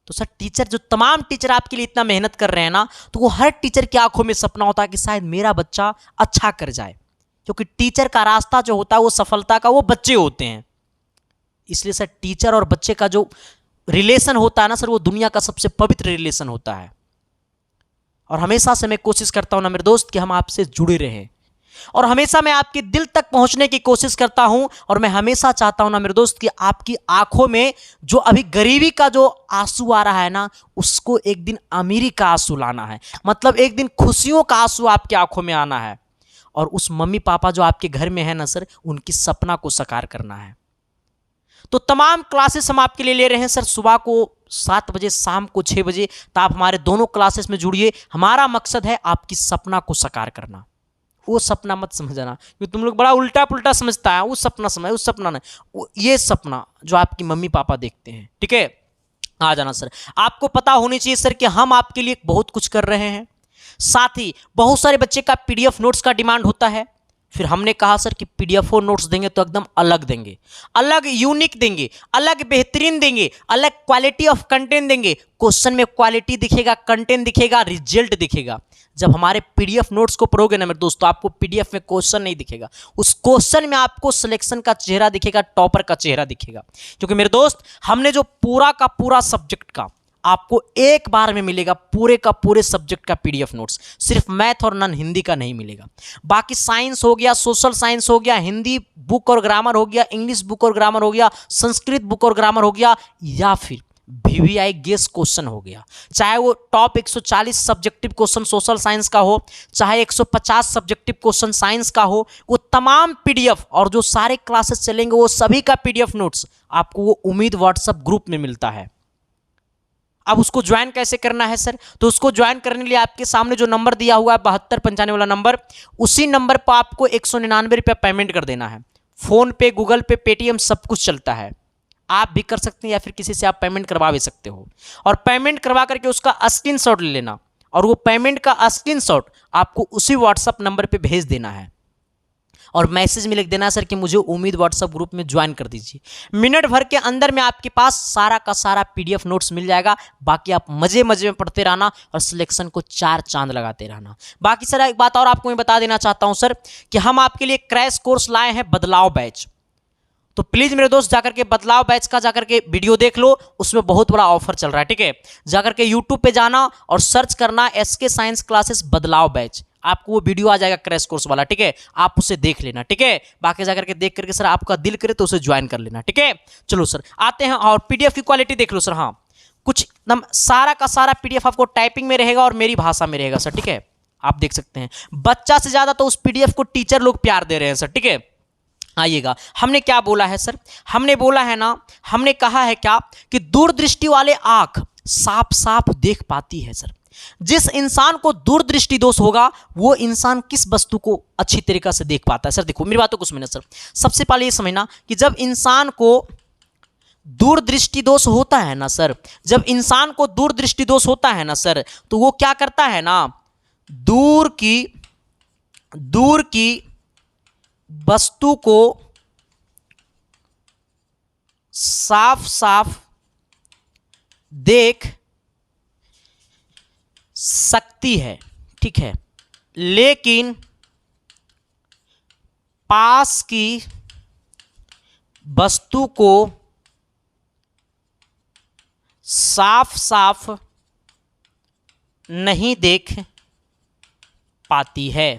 तो सर टीचर, जो तमाम टीचर आपके लिए इतना मेहनत कर रहे हैं ना, तो वो हर टीचर की आंखों में सपना होता है कि शायद मेरा बच्चा अच्छा कर जाए, क्योंकि टीचर का रास्ता जो होता है वो सफलता का वो बच्चे होते हैं। इसलिए सर टीचर और बच्चे का जो रिलेशन होता है ना सर, वो दुनिया का सबसे पवित्र रिलेशन होता है। और हमेशा से मैं कोशिश करता हूं ना मेरे दोस्त कि हम आपसे जुड़े रहें, और हमेशा मैं आपके दिल तक पहुंचने की कोशिश करता हूं। और मैं हमेशा चाहता हूं ना मेरे दोस्त कि आपकी आंखों में जो अभी गरीबी का जो आंसू आ रहा है ना, उसको एक दिन अमीरी का आंसू लाना है। मतलब एक दिन खुशियों का आंसू आपकी आंखों में आना है, और उस मम्मी पापा जो आपके घर में है ना सर, उनकी सपना को साकार करना है। तो तमाम क्लासेस हम आपके लिए ले रहे हैं सर, सुबह को 7 बजे, शाम को 6 बजे। तो आप हमारे दोनों क्लासेस में जुड़िए। हमारा मकसद है आपकी सपना को साकार करना। वो सपना मत समझना, क्योंकि तुम लोग बड़ा उल्टा पुल्टा समझता है। वो सपना समझ, उस सपना नहीं, ये सपना जो आपकी मम्मी पापा देखते हैं। ठीक है, आ जाना सर। आपको पता होनी चाहिए सर कि हम आपके लिए बहुत कुछ कर रहे हैं। साथ ही बहुत सारे बच्चे का पीडीएफ नोट्स का डिमांड होता है। फिर हमने कहा सर कि पीडीएफ और नोट्स देंगे तो एकदम अलग देंगे, अलग यूनिक देंगे, अलग बेहतरीन देंगे, अलग क्वालिटी ऑफ कंटेंट देंगे। क्वेश्चन में क्वालिटी दिखेगा, कंटेंट दिखेगा, रिजल्ट दिखेगा। जब हमारे पीडीएफ नोट्स को पढ़ोगे ना मेरे दोस्तों, आपको पीडीएफ में क्वेश्चन नहीं दिखेगा, उस क्वेश्चन में आपको सिलेक्शन का चेहरा दिखेगा, टॉपर का चेहरा दिखेगा। क्योंकि मेरे दोस्त, हमने जो पूरा का पूरा सब्जेक्ट का आपको एक बार में मिलेगा, पूरे का पूरे सब्जेक्ट का पीडीएफ नोट्स। सिर्फ मैथ और नॉन हिंदी का नहीं मिलेगा, बाकी साइंस हो गया, सोशल साइंस हो गया, हिंदी बुक और ग्रामर हो गया, इंग्लिश बुक और ग्रामर हो गया, संस्कृत बुक और ग्रामर हो गया, या फिर वीवीआई गेस क्वेश्चन हो गया। चाहे वो top 140 subjective question social science का हो, चाहे 150 सब्जेक्टिव क्वेश्चन साइंस का हो, वो तमाम पीडीएफ और जो सारे क्लासेस चलेंगे वो सभी का पीडीएफ नोट्स आपको वो उम्मीद व्हाट्सएप ग्रुप में मिलता है। अब उसको ज्वाइन कैसे करना है सर? तो उसको ज्वाइन करने के लिए आपके सामने जो नंबर दिया हुआ है 7295 वाला नंबर, उसी नंबर पर आपको 199 रुपया पेमेंट कर देना है। फोन पे, गूगल पे, पेटीएम सब कुछ चलता है, आप भी कर सकते हैं, या फिर किसी से आप पेमेंट करवा भी सकते हो। और पेमेंट करवा करके उसका स्क्रीनशॉट ले लेना, और वो पेमेंट का स्क्रीनशॉट आपको उसी व्हाट्सएप नंबर पे भेज देना है, और मैसेज में लिख देना है सर कि मुझे उम्मीद व्हाट्सएप ग्रुप में ज्वाइन कर दीजिए। मिनट भर के अंदर में आपके पास सारा का सारा पीडीएफ नोट्स मिल जाएगा। बाकी आप मजे मजे में पढ़ते रहना और सिलेक्शन को 4 चांद लगाते रहना। बाकी सर एक बात और आपको मैं बता देना चाहता हूं सर, कि हम आपके लिए क्रैश कोर्स लाए हैं, बदलाव बैच। तो प्लीज मेरे दोस्त जाकर के बदलाव बैच का जाकर के वीडियो देख लो, उसमें बहुत बड़ा ऑफर चल रहा है। ठीक है, जाकर के यूट्यूब पे जाना और सर्च करना एसके साइंस क्लासेस बदलाव बैच, आपको वो वीडियो आ जाएगा क्रैश कोर्स वाला। ठीक है, आप उसे देख लेना। ठीक है, बाकी जाकर के देख करके सर आपका दिल करे तो उसे ज्वाइन कर लेना। ठीक है, चलो सर आते हैं, और पीडीएफ की क्वालिटी देख लो सर। हाँ, कुछ एकदम सारा का सारा पीडीएफ आपको टाइपिंग में रहेगा और मेरी भाषा में रहेगा सर। ठीक है, आप देख सकते हैं, बच्चा से ज्यादा तो उस पीडीएफ को टीचर लोग प्यार दे रहे हैं सर। ठीक है, आइएगा, हमने क्या बोला है सर? हमने बोला है ना, हमने कहा है क्या कि दूरदृष्टि वाले आंख साफ साफ देख पाती है सर। जिस इंसान को दूरदृष्टि दोष होगा, वो इंसान किस वस्तु को अच्छी तरीके से देख पाता है सर? देखो मेरी बातों को समझना सर। सबसे पहले ये समझना कि जब इंसान को दूरदृष्टि दोष होता है ना सर, जब इंसान को दूरदृष्टि दोष होता है ना सर, तो वो क्या करता है ना, दूर की वस्तु को साफ साफ देख सकती है। ठीक है, लेकिन पास की वस्तु को साफ साफ नहीं देख पाती है।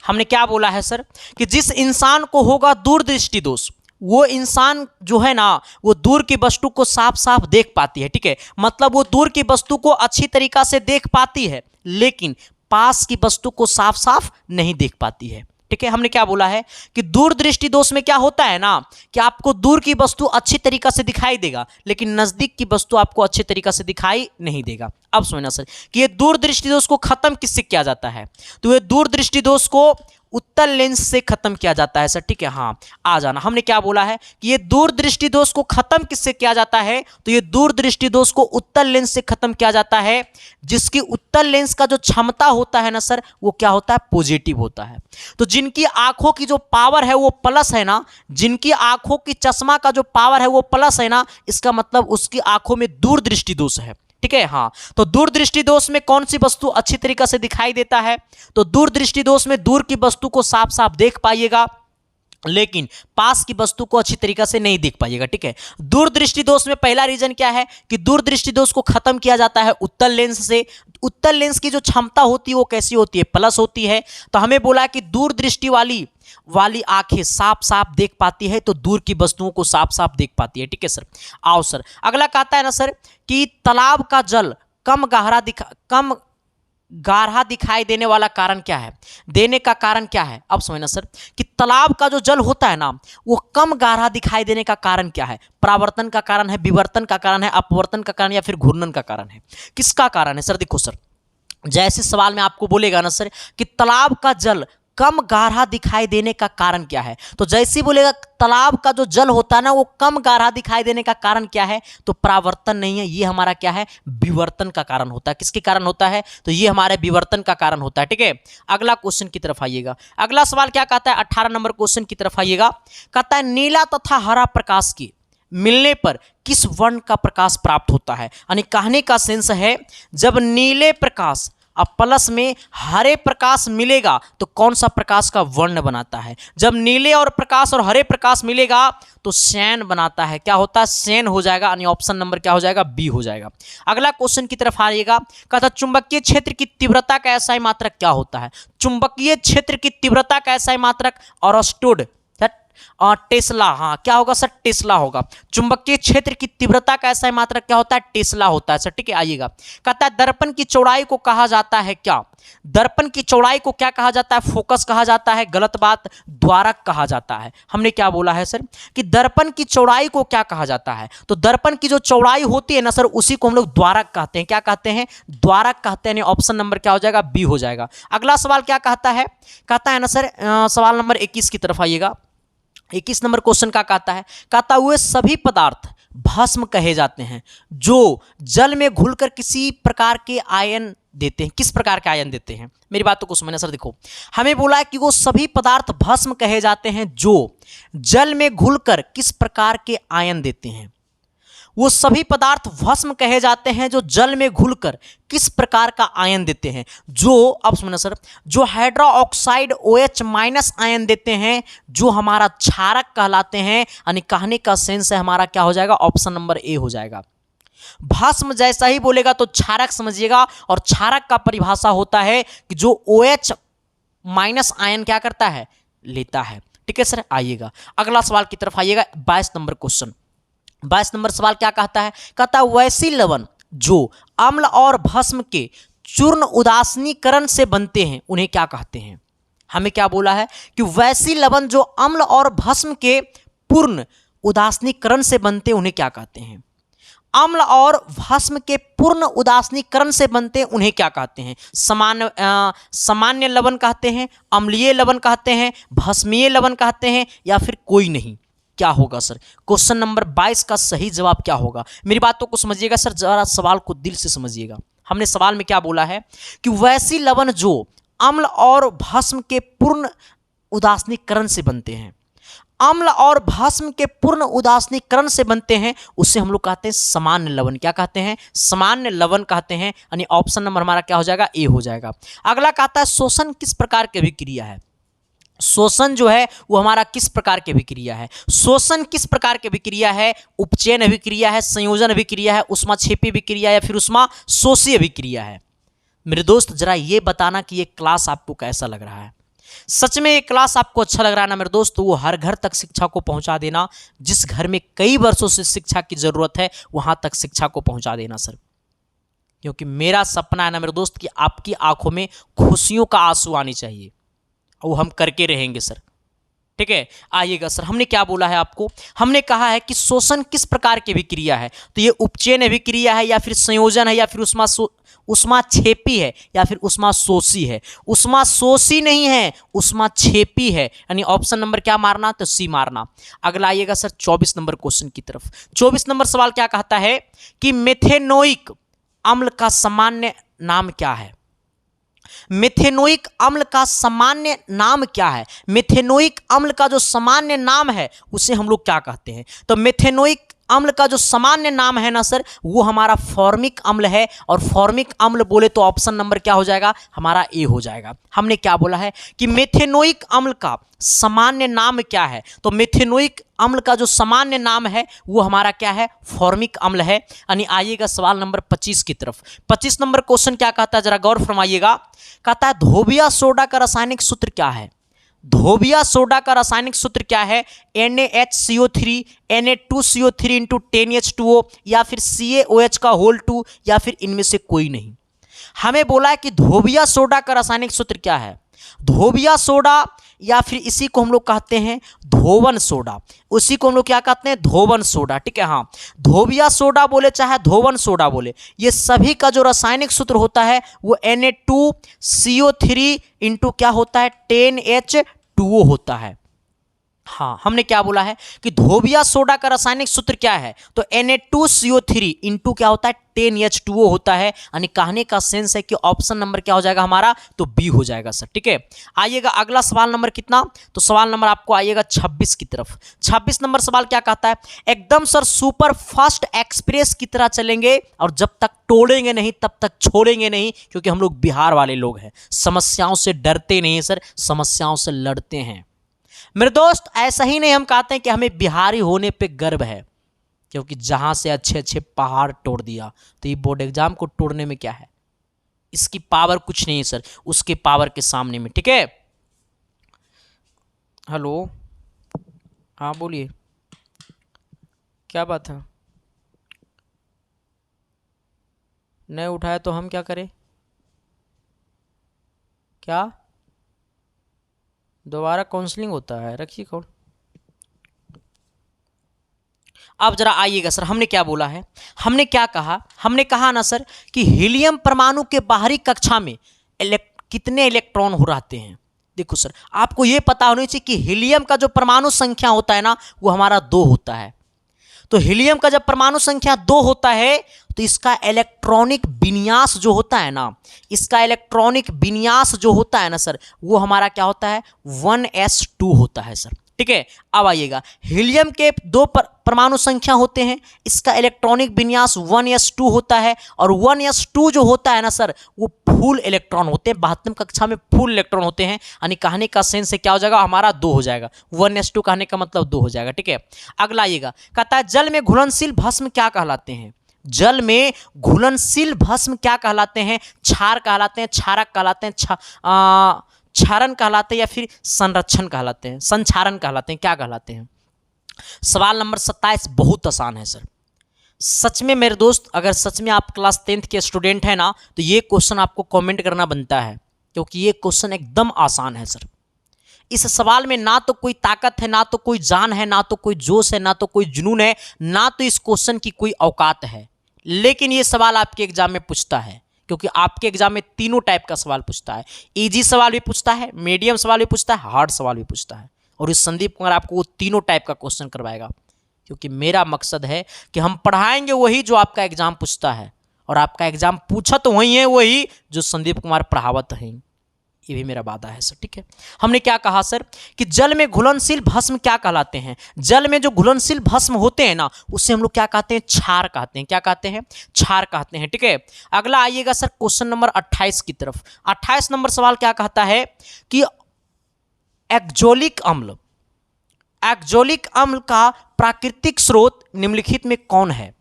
हमने क्या बोला है सर? कि जिस इंसान को होगा दूरदृष्टि दोष, वो इंसान जो है ना, वो दूर की वस्तु को साफ साफ देख पाती है। ठीक है, मतलब वो दूर की वस्तु को अच्छी तरीका से देख पाती है, लेकिन पास की वस्तु को साफ साफ नहीं देख पाती है। ठीक है, हमने क्या बोला है कि दूरदृष्टि दोष में क्या होता है ना कि आपको दूर की वस्तु अच्छी तरीका से दिखाई देगा लेकिन नजदीक की वस्तु आपको अच्छी तरीका से दिखाई नहीं देगा। अब समझना सर कि ये दूरदृष्टि दोष को खत्म किससे किया जाता है, तो ये दूरदृष्टि दोष को उत्तल लेंस से खत्म किया जाता है सर। ठीक है, हाँ आ जाना, हमने क्या बोला है कि ये दूरदृष्टि दोष को खत्म किससे किया जाता है, तो ये दूरदृष्टि दोष को उत्तल लेंस से खत्म किया जाता है, जिसकी उत्तल लेंस का जो क्षमता होता है ना सर वो क्या होता है, पॉजिटिव होता है। तो जिनकी आंखों की जो पावर है वो प्लस है ना, जिनकी आंखों की चश्मा का जो पावर है वो प्लस है ना, इसका मतलब उसकी आंखों में दूरदृष्टि दोष है। ठीक है, हाँ तो दूरदृष्टि दोष में कौन सी वस्तु अच्छी तरीका से दिखाई देता है, तो दूरदृष्टि दोष में दूर की वस्तु को साफ साफ देख पाइएगा लेकिन पास की वस्तु को अच्छी तरीका से नहीं देख पाइएगा। ठीक है, दूरदृष्टि दोष में पहला रीजन क्या है कि दूरदृष्टि दोष को खत्म किया जाता है उत्तल लेंस से। उत्तल लेंस की जो क्षमता होती है वो कैसी होती है, प्लस होती है। तो हमें बोला कि दूरदृष्टि वाली आंखें साफ साफ देख पाती है तो दूर की वस्तुओं को साफ साफ देख पाती है। ठीक है सर, आओ सर अगला कहता है ना सर कि तालाब का जल कम गाढ़ा दिखाई देने वाला कारण क्या है, देने का कारण क्या है। अब समझना सर कि तालाब का जो जल होता है ना वो कम गाढ़ा दिखाई देने का कारण क्या है, परावर्तन का कारण है, विवर्तन का कारण है, अपवर्तन का कारण या फिर घूर्णन का कारण है, किसका कारण है सर। देखो सर जैसे सवाल में आपको बोलेगा ना सर कि तालाब का जल कम गाढ़ा दिखाई देने का कारण क्या है, तो जैसे ही बोलेगा तालाब का जो जल होता है ना वो कम गाढ़ा दिखाई देने का कारण क्या है, तो परावर्तन नहीं है, ये हमारा क्या है, विवर्तन का कारण होता है। किसके कारण होता है, तो ये हमारे विवर्तन का कारण होता है। ठीक है, अगला क्वेश्चन की तरफ आइएगा। अगला सवाल क्या कहता है, 18 नंबर क्वेश्चन की तरफ आइएगा। कहता है नीला तथा हरा प्रकाश की मिलने पर किस वर्ण का प्रकाश प्राप्त होता है, यानी कहने का सेंस है जब नीले प्रकाश अब प्लस में हरे प्रकाश मिलेगा तो कौन सा प्रकाश का वर्ण बनाता है, जब नीले और प्रकाश और हरे प्रकाश मिलेगा तो शयन बनाता है। क्या होता है, शयन हो जाएगा, यानी ऑप्शन नंबर क्या हो जाएगा, बी हो जाएगा। अगला क्वेश्चन की तरफ आइएगा। कहता चुंबकीय क्षेत्र की तीव्रता का एसआई मात्रक क्या होता है, चुंबकीय क्षेत्र की तीव्रता का एसआई मात्रक ऑरस्टूड टेस्ला, हाँ क्या होगा सर, टेस्ला होगा। चुंबकीय क्षेत्र की तीव्रता का ऐसा मात्रक क्या होता है, टेस्ला होता है सर। ठीक है, आइएगा। कहता है दर्पण की चौड़ाई को कहा जाता है क्या, दर्पण की चौड़ाई को क्या कहा जाता है, फोकस कहा जाता है, गलत बात, द्वारक कहा जाता है। हमने क्या बोला है सर कि दर्पण की चौड़ाई को क्या कहा जाता है, तो दर्पण की जो चौड़ाई होती है ना सर उसी को हम लोग द्वारक कहते हैं। क्या कहते हैं, द्वारक कहते हैं। ऑप्शन नंबर क्या हो जाएगा, बी हो जाएगा। अगला सवाल क्या कहता है, कहता है ना सर सवाल नंबर 21 की तरफ आइएगा। 21 नंबर क्वेश्चन का कहता है, कहता हुए सभी पदार्थ भस्म कहे जाते हैं जो जल में घुलकर किसी प्रकार के आयन देते हैं। किस प्रकार के आयन देते हैं, मेरी बातों को समझना सर। देखो हमें बोला है कि वो सभी पदार्थ भस्म कहे जाते हैं जो जल में घुलकर किस प्रकार के आयन देते हैं, वो सभी पदार्थ भस्म कहे जाते हैं जो जल में घुलकर किस प्रकार का आयन देते हैं, जो अब सुनना सर जो हाइड्रोक्साइड OH माइनस आयन देते हैं, जो हमारा क्षारक कहलाते हैं। यानी कहने का सेंस है हमारा क्या हो जाएगा, ऑप्शन नंबर ए हो जाएगा। भस्म जैसा ही बोलेगा तो क्षारक समझिएगा, और क्षारक का परिभाषा होता है कि जो OH माइनस आयन क्या करता है, लेता है। ठीक है सर, आइएगा अगला सवाल की तरफ आइएगा। 22 नंबर क्वेश्चन, 22 नंबर सवाल क्या कहता है, कहता है वैसी लवण जो अम्ल और भस्म के चूर्ण उदासीनीकरण से बनते हैं उन्हें क्या कहते हैं। हमें क्या बोला है कि वैसी लवण जो अम्ल और भस्म के पूर्ण उदासीनीकरण से बनते हैं उन्हें क्या कहते हैं, अम्ल और भस्म के पूर्ण उदासीनीकरण से बनते हैं उन्हें क्या कहते हैं। सामान्य लवण कहते हैं, अम्लीय लवण कहते हैं, भस्मीय लवण कहते हैं, या फिर कोई नहीं। क्या होगा सर, क्वेश्चन नंबर 22 का सही जवाब क्या होगा। मेरी बातों को समझिएगा सर, जरा सवाल को दिल से समझिएगा। हमने सवाल में क्या बोला है कि वैसी लवण जो अम्ल और भस्म के पूर्ण उदासीनीकरण से बनते हैं, अम्ल और भस्म के पूर्ण उदासीनीकरण से बनते हैं, उससे हम लोग कहते हैं सामान्य लवण। क्या कहते हैं, सामान्य लवण कहते हैं। यानी ऑप्शन नंबर हमारा क्या हो जाएगा, ए हो जाएगा। अगला कहता है शोषण किस प्रकार की अभिक्रिया है, शोषण जो है वो हमारा किस प्रकार की अभिक्रिया है, शोषण किस प्रकार की अभिक्रिया है, उपचयन अभिक्रिया है, संयोजन अभिक्रिया है, उष्माक्षेपी अभिक्रिया या फिर उष्मा शोषी अभिक्रिया है। मेरे दोस्त जरा ये बताना कि ये क्लास आपको कैसा लग रहा है। सच में ये क्लास आपको अच्छा लग रहा है ना मेरे दोस्त, तो वो हर घर तक शिक्षा को पहुंचा देना। जिस घर में कई वर्षों से शिक्षा की जरूरत है वहां तक शिक्षा को पहुंचा देना सर, क्योंकि मेरा सपना है ना मेरे दोस्त कि आपकी आंखों में खुशियों का आंसू आनी चाहिए। वो हम करके रहेंगे सर। ठीक है, आइएगा सर, हमने क्या बोला है आपको, हमने कहा है कि शोषण किस प्रकार की अभिक्रिया है, तो ये उपचयन अभिक्रिया है या फिर संयोजन है या फिर उष्माक्षेपी है या फिर उष्माशोषी है। उष्माशोषी नहीं है, उष्माक्षेपी है, यानी ऑप्शन नंबर क्या मारना, तो सी मारना। अगला आइएगा सर 24 नंबर क्वेश्चन की तरफ। 24 नंबर सवाल क्या कहता है कि मेथेनोइक अम्ल का सामान्य नाम क्या है। मेथेनोइक अम्ल का सामान्य नाम क्या है। मेथेनोइक अम्ल का जो सामान्य नाम है उसे हम लोग क्या कहते हैं, तो मेथेनोइक अम्ल का जो सामान्य नाम है ना सर, वो हमारा फॉर्मिक अम्ल है। और फॉर्मिक अम्ल बोले तो ऑप्शन नंबर क्या हो जाएगा, हमारा ए हो जाएगा। हमने क्या बोला है कि मेथेनोइक अम्ल का सामान्य नाम क्या है, तो मेथेनोइक अम्ल का जो सामान्य नाम है वो हमारा क्या है, फॉर्मिक अम्ल है। यानी आइएगा सवाल नंबर 25 की तरफ। 25 नंबर क्वेश्चन क्या कहता है, जरा गौर फरमाइएगा। कहता है धोबिया सोडा का रासायनिक सूत्र क्या है। धोबिया सोडा का रासायनिक सूत्र क्या है, NaHCO3 Na2CO3 इंटू 10H2O या फिर CaOH का होल 2 या फिर इनमें से कोई नहीं। हमें बोला है कि धोबिया सोडा का रासायनिक सूत्र क्या है। धोबिया सोडा या फिर इसी को हम लोग कहते हैं धोवन सोडा, उसी को हम लोग क्या कहते हैं, धोवन सोडा। ठीक है, हाँ, धोबिया सोडा बोले चाहे धोवन सोडा बोले, ये सभी का जो रासायनिक सूत्र होता है वो Na2CO3 इंटू क्या होता है, 10H2O होता है। हाँ, हमने क्या बोला है कि धोबिया सोडा का रासायनिक सूत्र क्या है, तो Na2CO3 इंटू क्या होता है, 10H2O होता है। यानी कहने का सेंस है कि ऑप्शन नंबर क्या हो जाएगा हमारा, तो बी हो जाएगा सर। ठीक है, आइएगा अगला सवाल नंबर कितना, तो सवाल नंबर आपको आइएगा 26 की तरफ। 26 नंबर सवाल क्या कहता है, एकदम सर सुपर फास्ट एक्सप्रेस की तरह चलेंगे और जब तक तोड़ेंगे नहीं तब तक छोड़ेंगे नहीं, क्योंकि हम लोग बिहार वाले लोग हैं, समस्याओं से डरते नहीं सर, समस्याओं से लड़ते हैं। मेरे दोस्त, ऐसा ही नहीं हम कहते हैं कि हमें बिहारी होने पे गर्व है, क्योंकि जहां से अच्छे अच्छे पहाड़ तोड़ दिया, तो ये बोर्ड एग्जाम को तोड़ने में क्या है, इसकी पावर कुछ नहीं है सर, उसके पावर के सामने में। ठीक है, हेलो, हाँ बोलिए, क्या बात है, नहीं उठाया तो हम क्या करें, क्या दोबारा काउंसलिंग होता है, रखिए कॉल। अब जरा आइएगा सर, हमने क्या बोला है, हमने क्या कहा, हमने कहा ना सर कि हीलियम परमाणु के बाहरी कक्षा में कितने इलेक्ट्रॉन हो रहते हैं। देखो सर, आपको यह पता होना चाहिए कि हीलियम का जो परमाणु संख्या होता है ना, वो हमारा 2 होता है। तो हीलियम का जब परमाणु संख्या 2 होता है तो इसका इलेक्ट्रॉनिक विन्यास जो होता है ना, इसका इलेक्ट्रॉनिक विन्यास जो होता है ना सर, वो हमारा क्या होता है, 1s2 होता है सर। ठीक है, अब आइएगा, हीलियम के 2 परमाणु संख्या होते हैं, इसका इलेक्ट्रॉनिक विन्यास 1s2 होता है। और 1s2 जो होता है ना सर, वो फुल इलेक्ट्रॉन होते हैं, 72 कक्षा में फुल इलेक्ट्रॉन होते हैं। यानी कहने का सेंस से क्या हो जाएगा, हमारा 2 हो जाएगा, 1s2 कहने का मतलब 2 हो जाएगा। ठीक है, अगला आइएगा, कहता है जल में घुलनशील भस्म क्या कहलाते हैं। जल में घुलनशील भस्म क्या कहलाते हैं, क्षार कहलाते हैं, क्षारक कहलाते हैं, क्षारण कहलाते हैं या फिर संरक्षण कहलाते हैं, संक्षारण कहलाते हैं, क्या कहलाते हैं। सवाल नंबर 27 बहुत आसान है सर। सच में मेरे दोस्त, अगर सच में आप क्लास 10th के स्टूडेंट हैं ना, तो ये क्वेश्चन आपको कमेंट करना बनता है, क्योंकि ये क्वेश्चन एकदम आसान है सर। इस सवाल में ना तो कोई ताकत है, ना तो कोई जान है, ना तो कोई जोश है, ना तो कोई जुनून है, ना तो इस क्वेश्चन की कोई औकात है। लेकिन ये सवाल आपके एग्जाम में पूछता है, क्योंकि आपके एग्जाम में तीनों टाइप का सवाल पूछता है। इजी सवाल भी पूछता है, मीडियम सवाल भी पूछता है, हार्ड सवाल भी पूछता है। और इस संदीप कुमार आपको वो तीनों टाइप का क्वेश्चन करवाएगा, क्योंकि मेरा मकसद है कि हम पढ़ाएंगे वही जो आपका एग्जाम पूछता है, और आपका एग्जाम पूछा तो वही है वही जो संदीप कुमार पढ़ावत है, ये भी मेरा वादा है सर। ठीक है, हमने क्या कहा सर कि जल में घुलनशील भस्म क्या कहलाते हैं। जल में जो घुलनशील भस्म होते हैं ना, उससे हम लोग क्या कहते हैं, क्षार कहते हैं। क्या कहते हैं, क्षार कहते हैं। ठीक है, अगला आइएगा सर क्वेश्चन नंबर 28 की तरफ। 28 नंबर सवाल क्या कहता है कि एक्जोलिक अम्ल, एक्जोलिक अम्ल का प्राकृतिक स्रोत निम्नलिखित में कौन है।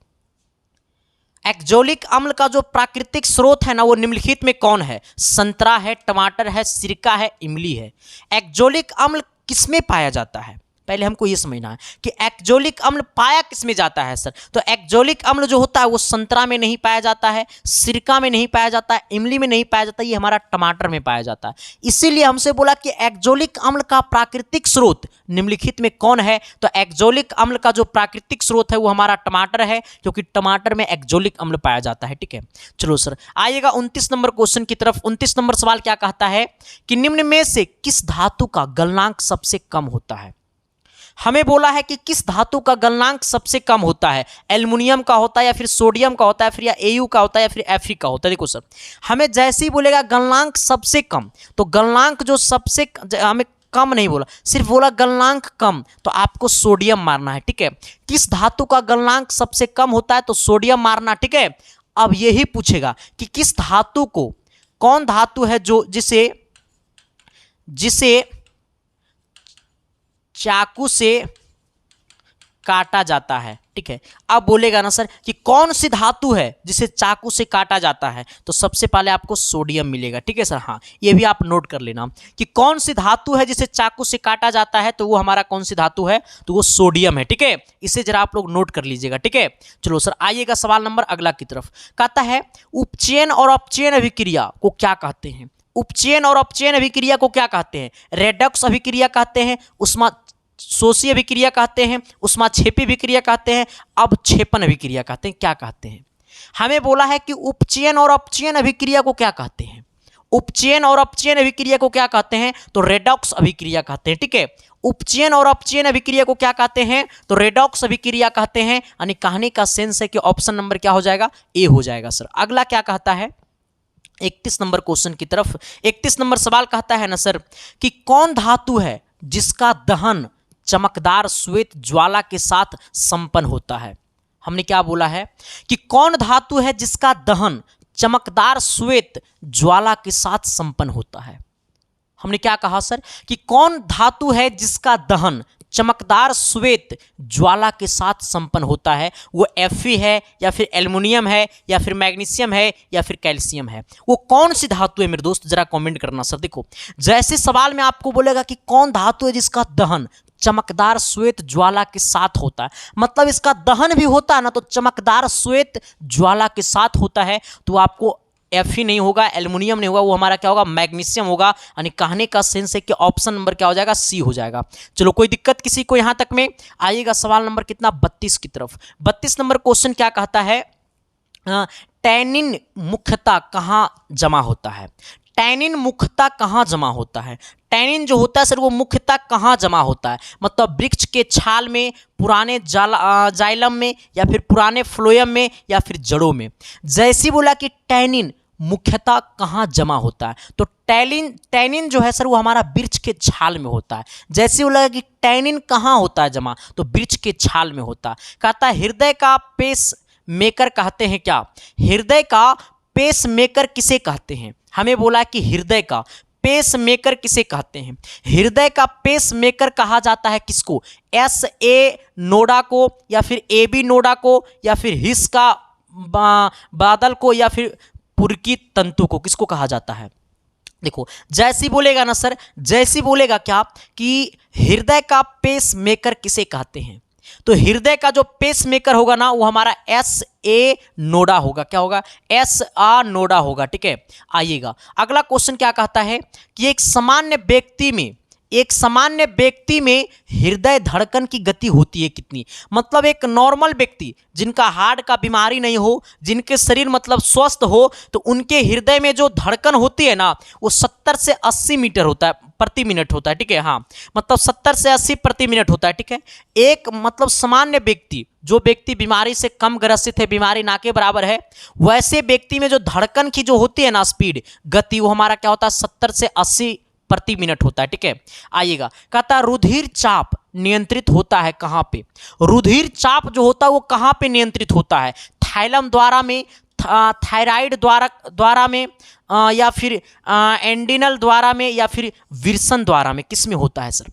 एक्जोलिक अम्ल का जो प्राकृतिक स्रोत है ना, वो निम्नलिखित में कौन है। संतरा है, टमाटर है, सिरका है, इमली है। एक्जोलिक अम्ल किसमें पाया जाता है, पहले हमको ये समझना है कि एक्जोलिक अम्ल पाया किस में जाता है सर। तो एक्जोलिक अम्ल जो होता है वो संतरा में नहीं पाया जाता है, सिरका में नहीं पाया जाता है, इमली में नहीं पाया जाता, ये हमारा टमाटर में पाया जाता है। इसीलिए हमसे बोला कि एक्जोलिक अम्ल का प्राकृतिक स्रोत निम्नलिखित में कौन है। तो एक्जोलिक अम्ल का जो प्राकृतिक स्रोत है वो हमारा टमाटर है, क्योंकि टमाटर में एक्जोलिक अम्ल पाया जाता है। ठीक है, चलो सर आइएगा 29 नंबर क्वेश्चन की तरफ। 29 नंबर सवाल क्या कहता है कि निम्न में से किस धातु का गलनांक सबसे कम होता है। हमें बोला है कि किस धातु का गलनांक सबसे कम होता है, एल्युमिनियम का होता है या फिर सोडियम का होता है, फिर या एयू का होता है या फिर एफई का होता है। देखो सर, हमें जैसे ही बोलेगा गलनांक सबसे कम, तो गलनांक जो सबसे हमें कम नहीं बोला, सिर्फ बोला गलनांक कम, तो आपको सोडियम मारना है। ठीक है, किस धातु का गलनांक सबसे कम होता है, तो सोडियम मारना। ठीक है, अब यही पूछेगा कि किस धातु को, कौन धातु है जो जिसे चाकू से काटा जाता है। ठीक है, अब बोलेगा ना सर कि कौन सी धातु है जिसे चाकू से काटा जाता है, तो सबसे पहले आपको सोडियम मिलेगा। ठीक है सर, हाँ ये भी आप नोट कर लेना कि कौन सी धातु है जिसे चाकू से काटा जाता है, तो वो हमारा कौन सी धातु है, तो वो सोडियम है। ठीक है, इसे जरा आप लोग नोट कर लीजिएगा। ठीक है, चलो सर आइएगा सवाल नंबर अगला की तरफ। कहता है उपचयन और अपचयन अभिक्रिया को क्या कहते हैं। उपचयन और अपचयन अभिक्रिया को क्या कहते हैं, रेडॉक्स अभिक्रिया कहते हैं, उष्मा शोषी अभिक्रिया कहते हैं, उष्माक्षेपी अभिक्रिया कहते हैं, अवक्षेपण अभिक्रिया कहते हैं, क्या कहते हैं। हमें बोला है कि उपचयन और अपचयन अभिक्रिया को क्या कहते हैं, उपचयन और अपचयन अभिक्रिया को क्या कहते हैं, तो रेडॉक्स अभिक्रिया कहते हैं। ठीक है, उपचयन और अपचयन अभिक्रिया को क्या कहते हैं, तो रेडॉक्स अभिक्रिया कहते हैं। यानी कहने का सेंस है कि ऑप्शन नंबर क्या हो जाएगा, ए हो जाएगा सर। अगला क्या कहता है 31 नंबर क्वेश्चन की तरफ। 31 नंबर सवाल कहता है ना सर कि कौन धातु है जिसका दहन चमकदार श्वेत ज्वाला के साथ संपन्न होता है। हमने क्या बोला है कि कौन धातु है जिसका दहन चमकदार श्वेत ज्वाला के साथ संपन्न होता है। हमने क्या कहा सर कि कौन धातु है जिसका दहन चमकदार श्वेत ज्वाला के साथ संपन्न होता है। वो Fe है या फिर एल्युमिनियम है या फिर मैग्नीशियम है या फिर कैल्शियम है, वो कौन सी धातु है मेरे दोस्त, जरा कमेंट करना सर। देखो जैसे सवाल में आपको बोलेगा कि कौन धातु है जिसका दहन चमकदार श्वेत ज्वाला के साथ होता है, मतलब इसका दहन भी होता है ना, तो चमकदार श्वेत ज्वाला के साथ होता है, तो आपको Fe नहीं होगा, एल्युमिनियम नहीं होगा, वो हमारा क्या होगा, मैग्नीशियम होगा। यानी कहने का सेंस है कि ऑप्शन नंबर क्या हो जाएगा, सी हो जाएगा। चलो कोई दिक्कत किसी को यहां तक में। आइएगा सवाल नंबर कितना 32 की तरफ। 32 नंबर क्वेश्चन क्या कहता है, टैनिन मुख्यतः कहां जमा होता है। टैनिन मुख्यतः कहां जमा होता है, टैनिन जो होता है सर वो मुख्यतः कहां जमा होता है, मतलब वृक्ष के छाल में, पुराने जाइलम में, या फिर पुराने फ्लोएम में, या फिर जड़ों में। जैसी बोला कि टैनिन मुख्यतः कहां जमा होता है, तो टैनिन जो है सर वो हमारा वृक्ष के छाल में होता है। जैसे बोला कि टैनिन कहां होता है जमा, तो वृक्ष के छाल में होता है। कहता है हृदय का पेस मेकर कहते हैं क्या, हृदय का पेस मेकर किसे कहते हैं। हमें बोला कि हृदय का पेस मेकर किसे कहते हैं, हृदय का पेस मेकर कहा जाता है किसको, SA नोडा को, या फिर AB नोडा को, या फिर हिस का बादल को, या फिर पुरकी तंतु को, किसको कहा जाता है। देखो जैसी बोलेगा ना सर, जैसी बोलेगा क्या कि हृदय का पेस मेकर किसे कहते हैं, तो हृदय का जो पेस मेकर होगा ना वो हमारा SA नोडा होगा। क्या होगा, SA नोडा होगा। ठीक है, आइएगा अगला क्वेश्चन क्या कहता है कि एक सामान्य व्यक्ति में हृदय धड़कन की गति होती है कितनी, मतलब एक नॉर्मल व्यक्ति जिनका हार्ट का बीमारी नहीं हो, जिनके शरीर मतलब स्वस्थ हो, तो उनके हृदय में जो धड़कन होती है ना वो 70 से 80 मीटर होता है प्रति मिनट होता है। ठीक है, हाँ मतलब 70 से 80 प्रति मिनट होता है। ठीक है, एक मतलब सामान्य व्यक्ति, जो व्यक्ति बीमारी से कम ग्रसित है, बीमारी ना के बराबर है, वैसे व्यक्ति में जो धड़कन की जो होती है ना स्पीड, गति, वो हमारा क्या होता है 70 से 80 प्रति मिनट होता है। ठीक है, आइएगा कहता है रुधिर चाप नियंत्रित होता है कहां पे, रुधिर चाप जो होता है वो कहां पे नियंत्रित होता है, थाइलम द्वारा में, थायराइड द्वारा में, या फिर एंडिनल द्वारा में, या फिर विल्सन द्वारा में, किस में होता है सर।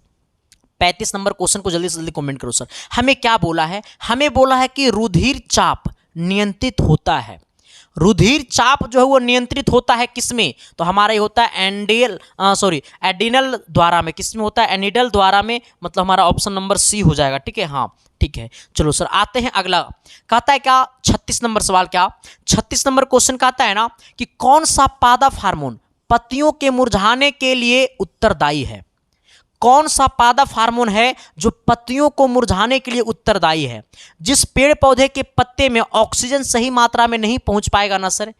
35 नंबर क्वेश्चन को जल्दी से जल्दी कमेंट करो सर। हमें क्या बोला है, हमें बोला है कि रुधिर चाप नियंत्रित होता है, रुधिर चाप जो है वो नियंत्रित होता है किसमें, तो हमारा ये होता है एडिनल द्वारा में। किसमें होता है, एनिडल द्वारा में, मतलब हमारा ऑप्शन नंबर सी हो जाएगा। ठीक है, हाँ ठीक है। चलो सर आते हैं अगला, कहता है क्या 36 नंबर सवाल, क्या 36 नंबर क्वेश्चन कहता है ना कि कौन सा पादप हार्मोन पत्तियों के मुरझाने के लिए उत्तरदायी है। कौन सा पादप हार्मोन है जो पत्तियों को मुरझाने के लिए उत्तरदायी है। जिस पेड़ पौधे के पत्ते में ऑक्सीजन सही मात्रा में नहीं पहुंच पाएगा ना सर,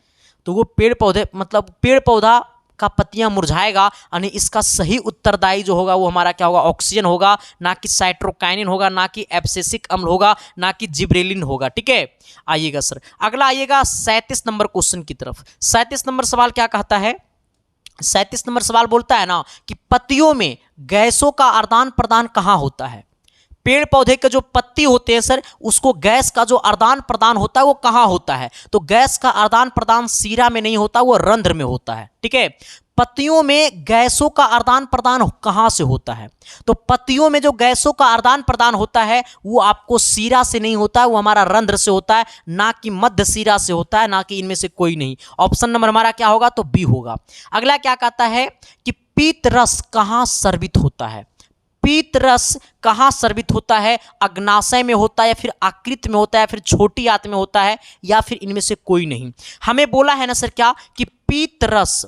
तो वो पेड़ पौधे मतलब पेड़ पौधा का पत्तियां मुरझाएगा, यानी इसका सही उत्तरदायी जो होगा वो हमारा क्या होगा, ऑक्सीजन होगा, ना कि साइट्रोकाइनिन होगा, ना कि एब्सिसिक अम्ल होगा, ना कि जिब्रेलिन होगा। ठीक है, आइएगा सर अगला, आइएगा 37 नंबर क्वेश्चन की तरफ। 37 नंबर सवाल क्या कहता है, 37 नंबर सवाल बोलता है ना कि पत्तियों में गैसों का आदान प्रदान कहाँ होता है। पेड़ पौधे के जो पत्ती होते हैं सर, उसको गैस का जो आदान प्रदान होता है वो कहाँ होता है, तो गैस का आदान प्रदान सीरा में नहीं होता, वो रंध्र में होता है। ठीक है, पत्तियों में गैसों का आदान प्रदान कहाँ से होता है, तो पत्तियों में जो गैसों का आदान प्रदान होता है वो आपको सीरा से नहीं होता है, वो हमारा रंध्र से होता है, ना कि मध्य सीरा से होता है, ना कि इनमें से कोई नहीं। ऑप्शन नंबर हमारा क्या होगा, तो बी होगा। अगला क्या कहता है कि पीत रस कहाँ स्रावित होता है। पीत रस कहाँ स्रावित होता है, अग्नाशय में होता है, या फिर आकृत में होता है, या फिर छोटी आंत में होता है, या फिर इनमें से कोई नहीं। हमें बोला है ना सर क्या कि पीत रस,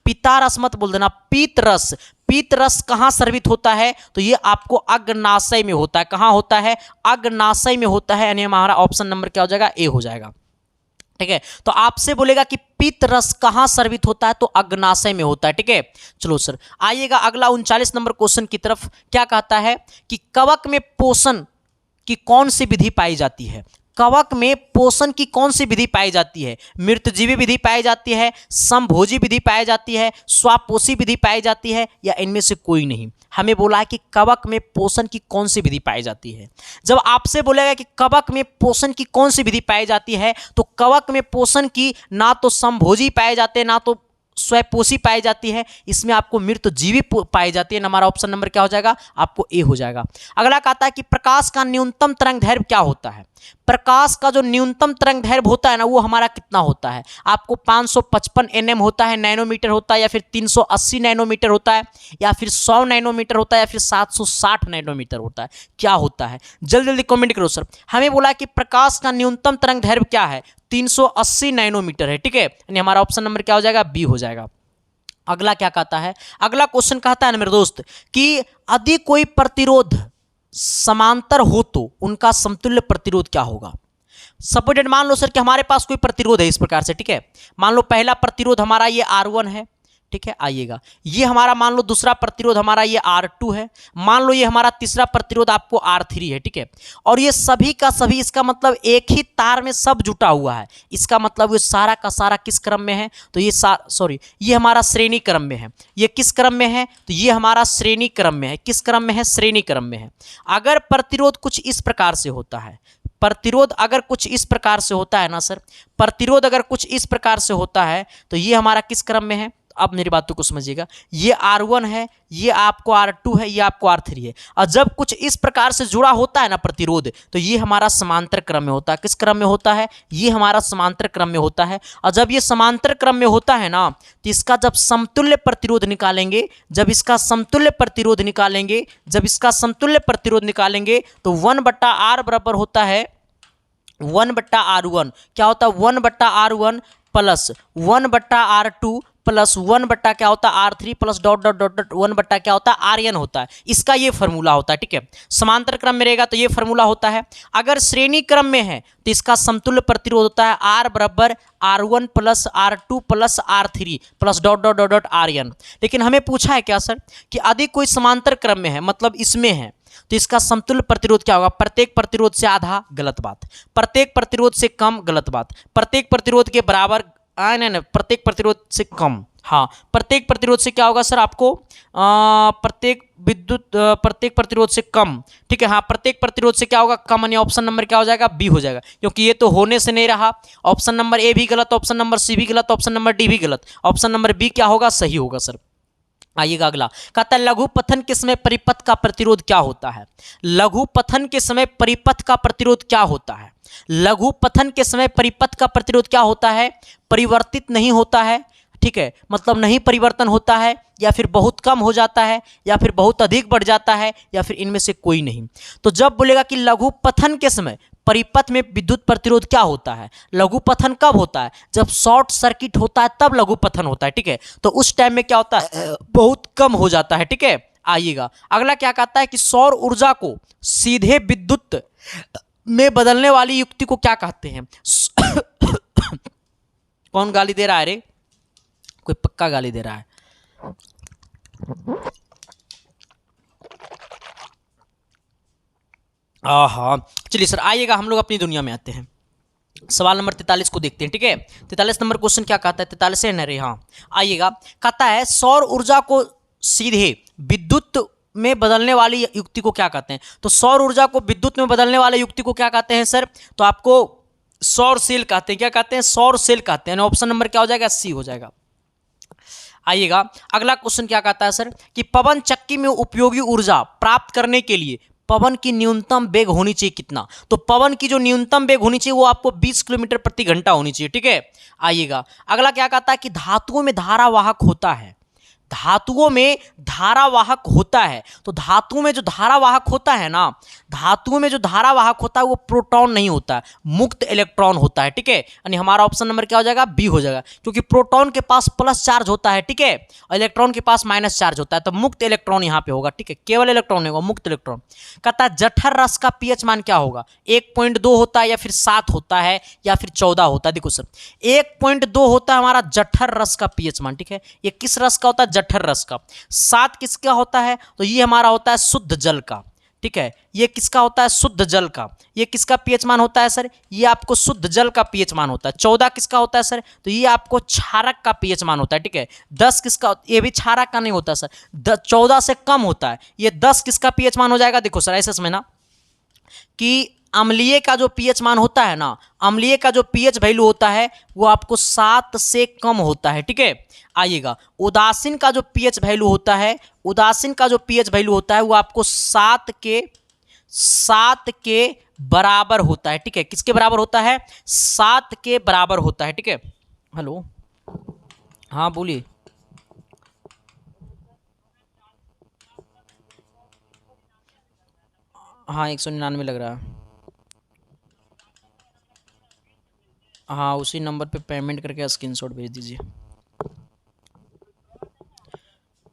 पिता रस मत बोल देना, पीत रस, पीत रस कहाँ स्रावित होता है, तो ये आपको अग्नाशय में होता है। कहाँ होता है, अग्नाशय में होता है, यानी हमारा ऑप्शन नंबर क्या हो जाएगा, ए हो जाएगा। ठीक है, तो आपसे बोलेगा कि पित्त रस कहाँ स्रावित होता है, तो अग्नाशय में होता है। ठीक है, चलो सर आइएगा अगला 39 नंबर क्वेश्चन की तरफ। क्या कहता है कि कवक में पोषण की कौन सी विधि पाई जाती है। कवक में पोषण की कौन सी विधि पाई जाती है, मृतजीवी विधि पाई जाती है, समभोजी विधि पाई जाती है, स्वापोषी विधि पाई जाती है, या इनमें से कोई नहीं। हमें बोला है कि कवक में पोषण की कौन सी विधि पाई जाती है। जब आपसे बोलेगा कि कवक में पोषण की कौन सी विधि पाई जाती है, तो कवक में पोषण की ना तो समभोजी पाए जाते हैं, ना तो स्वयपोषी पाई जाती है, इसमें आपको मृतजीवी पाई जाती है। हमारा ऑप्शन नंबर क्या हो जाएगा, आपको ए हो जाएगा। अगला कहता है कि प्रकाश का न्यूनतम तरंग दैर्घ्य क्या होता है। प्रकाश का जो न्यूनतम तरंग दैर्घ्य होता है ना, वो हमारा कितना होता है, आपको 555 nm होता है, नैनोमीटर होता है, या फिर 380 नैनोमीटर होता है, या फिर 100 नैनोमीटर होता है, या फिर 760 नैनोमीटर होता है, क्या होता है, जल्दी जल्दी कमेंट करो सर। हमें बोला कि प्रकाश का न्यूनतम तरंग दैर्घ्य क्या है, 380 नैनोमीटर है। ठीक है, यानी हमारा ऑप्शन नंबर क्या हो जाएगा, बी हो जाएगा। अगला क्या कहता है, अगला क्वेश्चन कहता है ना मेरे दोस्त कि यदि कोई प्रतिरोध समांतर हो तो उनका समतुल्य प्रतिरोध क्या होगा। सपोर्टेड मान लो सर कि हमारे पास कोई प्रतिरोध है इस प्रकार से। ठीक है, मान लो पहला प्रतिरोध हमारा ये R1 है। ठीक है, आइएगा ये हमारा मान लो दूसरा प्रतिरोध हमारा ये R2 है, मान लो ये हमारा तीसरा प्रतिरोध आपको R3 है। ठीक है, और ये सभी का सभी, इसका मतलब एक ही तार में सब जुटा हुआ है, इसका मतलब ये सारा का सारा किस क्रम में है, तो ये ये हमारा श्रेणी क्रम में है। ये किस क्रम में है, तो ये हमारा श्रेणी क्रम में है। किस क्रम में है, श्रेणी क्रम में है। अगर प्रतिरोध कुछ इस प्रकार से होता है, प्रतिरोध अगर कुछ इस प्रकार से होता है ना सर, प्रतिरोध अगर कुछ इस प्रकार से होता है, तो ये हमारा किस क्रम में है। अब मेरी बातों को समझिएगा, ये R1 है, ये आपको R2 है, ये आपको R3 है, और जब कुछ इस प्रकार से जुड़ा होता है ना प्रतिरोध, तो ये हमारा समांतर क्रम में होता है। किस क्रम में होता है, ये हमारा समांतर क्रम में होता है। और जब ये समांतर क्रम में होता है ना, तो इसका जब समतुल्य प्रतिरोध निकालेंगे, जब इसका समतुल्य प्रतिरोध निकालेंगे, तो 1/R बराबर होता है 1/R1। क्या होता है, 1/R1 प्लस 1/R2 प्लस 1 बट्टा क्या होता है R3 plus dot dot dot dot 1 बट्टा क्या होता है Rn होता है। इसका ये फॉर्मूला होता है। ठीक है, समांतर क्रम में रहेगा तो ये फॉर्मूला होता है। अगर श्रेणी क्रम में है तो इसका समतुल्य प्रतिरोध होता है R बराबर R1 plus R2 plus R3 plus dot dot dot dot Rn। लेकिन हमें पूछा है क्या सर कि यदि कोई समांतर क्रम में है, मतलब इसमें है, तो इसका समतुल्य प्रतिरोध क्या होगा, प्रत्येक प्रतिरोध से आधा, गलत बात, प्रत्येक प्रतिरोध से कम, गलत बात, प्रत्येक प्रतिरोध के बराबर, नहीं, प्रत्येक प्रतिरोध से कम, हाँ, प्रत्येक प्रतिरोध से क्या होगा सर आपको, प्रत्येक प्रतिरोध से कम। ठीक है, हाँ, प्रत्येक प्रतिरोध से क्या होगा, कम, यानी ऑप्शन नंबर क्या हो जाएगा, बी हो जाएगा, क्योंकि ये तो होने से नहीं रहा। ऑप्शन नंबर ए भी गलत, ऑप्शन नंबर सी भी गलत, ऑप्शन नंबर डी भी गलत, ऑप्शन नंबर बी क्या होगा, सही होगा सर। आइएगा अगला, कहता है लघु पथन के समय परिपथ का प्रतिरोध क्या होता है। लघु पथन के समय परिपथ का प्रतिरोध क्या होता है। लघु पथन के समय परिपथ का प्रतिरोध क्या होता है, परिवर्तित नहीं होता है, ठीक है, मतलब नहीं परिवर्तन होता है, या फिर बहुत कम हो जाता है, या फिर बहुत अधिक बढ़ जाता है, या फिर इनमें से कोई नहीं। तो जब बोलेगा कि लघु पथन के समय परिपथ में विद्युत प्रतिरोध क्या होता है, लघु पथन कब होता है, जब शॉर्ट सर्किट होता है तब लघु पथन होता है, ठीक है। तो उस टाइम में क्या होता है, बहुत कम हो जाता है, ठीक है। आइएगा अगला क्या कहता है कि सौर ऊर्जा को सीधे विद्युत में बदलने वाली युक्ति को क्या कहते हैं। कौन गाली दे रहा है रे, कोई पक्का गाली दे रहा है। हाँ चलिए सर, आइएगा हम लोग अपनी दुनिया में आते हैं। सवाल नंबर 43 को देखते हैं, ठीक है। 43 नंबर क्वेश्चन क्या कहता है, 43 है ना रे, हाँ आइएगा। कहता है सौर ऊर्जा को सीधे विद्युत में बदलने वाली युक्ति को क्या कहते हैं। तो सौर ऊर्जा को विद्युत में बदलने वाली युक्ति को क्या कहते हैं सर, तो आपको सौर सेल कहते हैं। क्या कहते हैं, सौर सेल कहते हैं। ऑप्शन नंबर क्या हो जाएगा, सी हो जाएगा। आइएगा अगला क्वेश्चन क्या कहता है सर कि पवन चक्की में उपयोगी ऊर्जा प्राप्त करने के लिए पवन की न्यूनतम वेग होनी चाहिए कितना। तो पवन की जो न्यूनतम वेग होनी चाहिए वो आपको 20 किलोमीटर प्रति घंटा होनी चाहिए, ठीक है। आइएगा अगला क्या कहता है कि धातुओं में धारावाहक होता है, धातुओं में धारावाहक होता है। तो धातुओं में जो धारावाहक होता है ना, धातुओं में जो धारावाहक होता है वो प्रोटॉन नहीं होता है, मुक्त इलेक्ट्रॉन होता है, ठीक है। यानी हमारा ऑप्शन नंबर क्या हो जाएगा, बी हो जाएगा, क्योंकि प्रोटॉन के पास प्लस चार्ज होता है, ठीक है, और इलेक्ट्रॉन के पास माइनस चार्ज होता है, तो मुक्त इलेक्ट्रॉन यहाँ पे होगा, ठीक है, केवल इलेक्ट्रॉन होगा, मुक्त इलेक्ट्रॉन। कहता है जठर रस का पीएच मान क्या होगा, 1.2 होता है, या फिर 7 होता है, या फिर 14 होता है। देखो सर 1.2 होता है हमारा जठर रस का पीएच मान, ठीक है। ये किस रस का होता है, जठर रस का। 7 किसका होता है, तो ये हमारा होता है शुद्ध जल का, ठीक है। ये किसका होता है, शुद्ध जल का। ये किसका पीएच मान होता है सर, ये आपको शुद्ध जल का पीएच मान होता है। 14 किसका होता है सर, तो ये आपको क्षारक का पीएच मान होता है, ठीक है। 10 किसका, ये भी क्षारक का नहीं होता सर, 14 से कम होता है। ये 10 किसका पीएच मान हो जाएगा, देखो सर ऐसे समझना कि अम्लीय का जो पीएच मान होता है ना, अम्लीय का जो पीएच वैल्यू होता है वो आपको 7 से कम होता है, ठीक है। आइएगा उदासीन का जो पीएच वैल्यू होता है, उदासीन का जो पीएच वैल्यू होता है वो आपको 7 के बराबर होता है, ठीक है। किसके बराबर होता है, 7 के बराबर होता है, ठीक है। हेलो हाँ बोलिए। हाँ 199 लग रहा है। हाँ उसी नंबर पे पेमेंट करके स्क्रीनशॉट भेज दीजिए।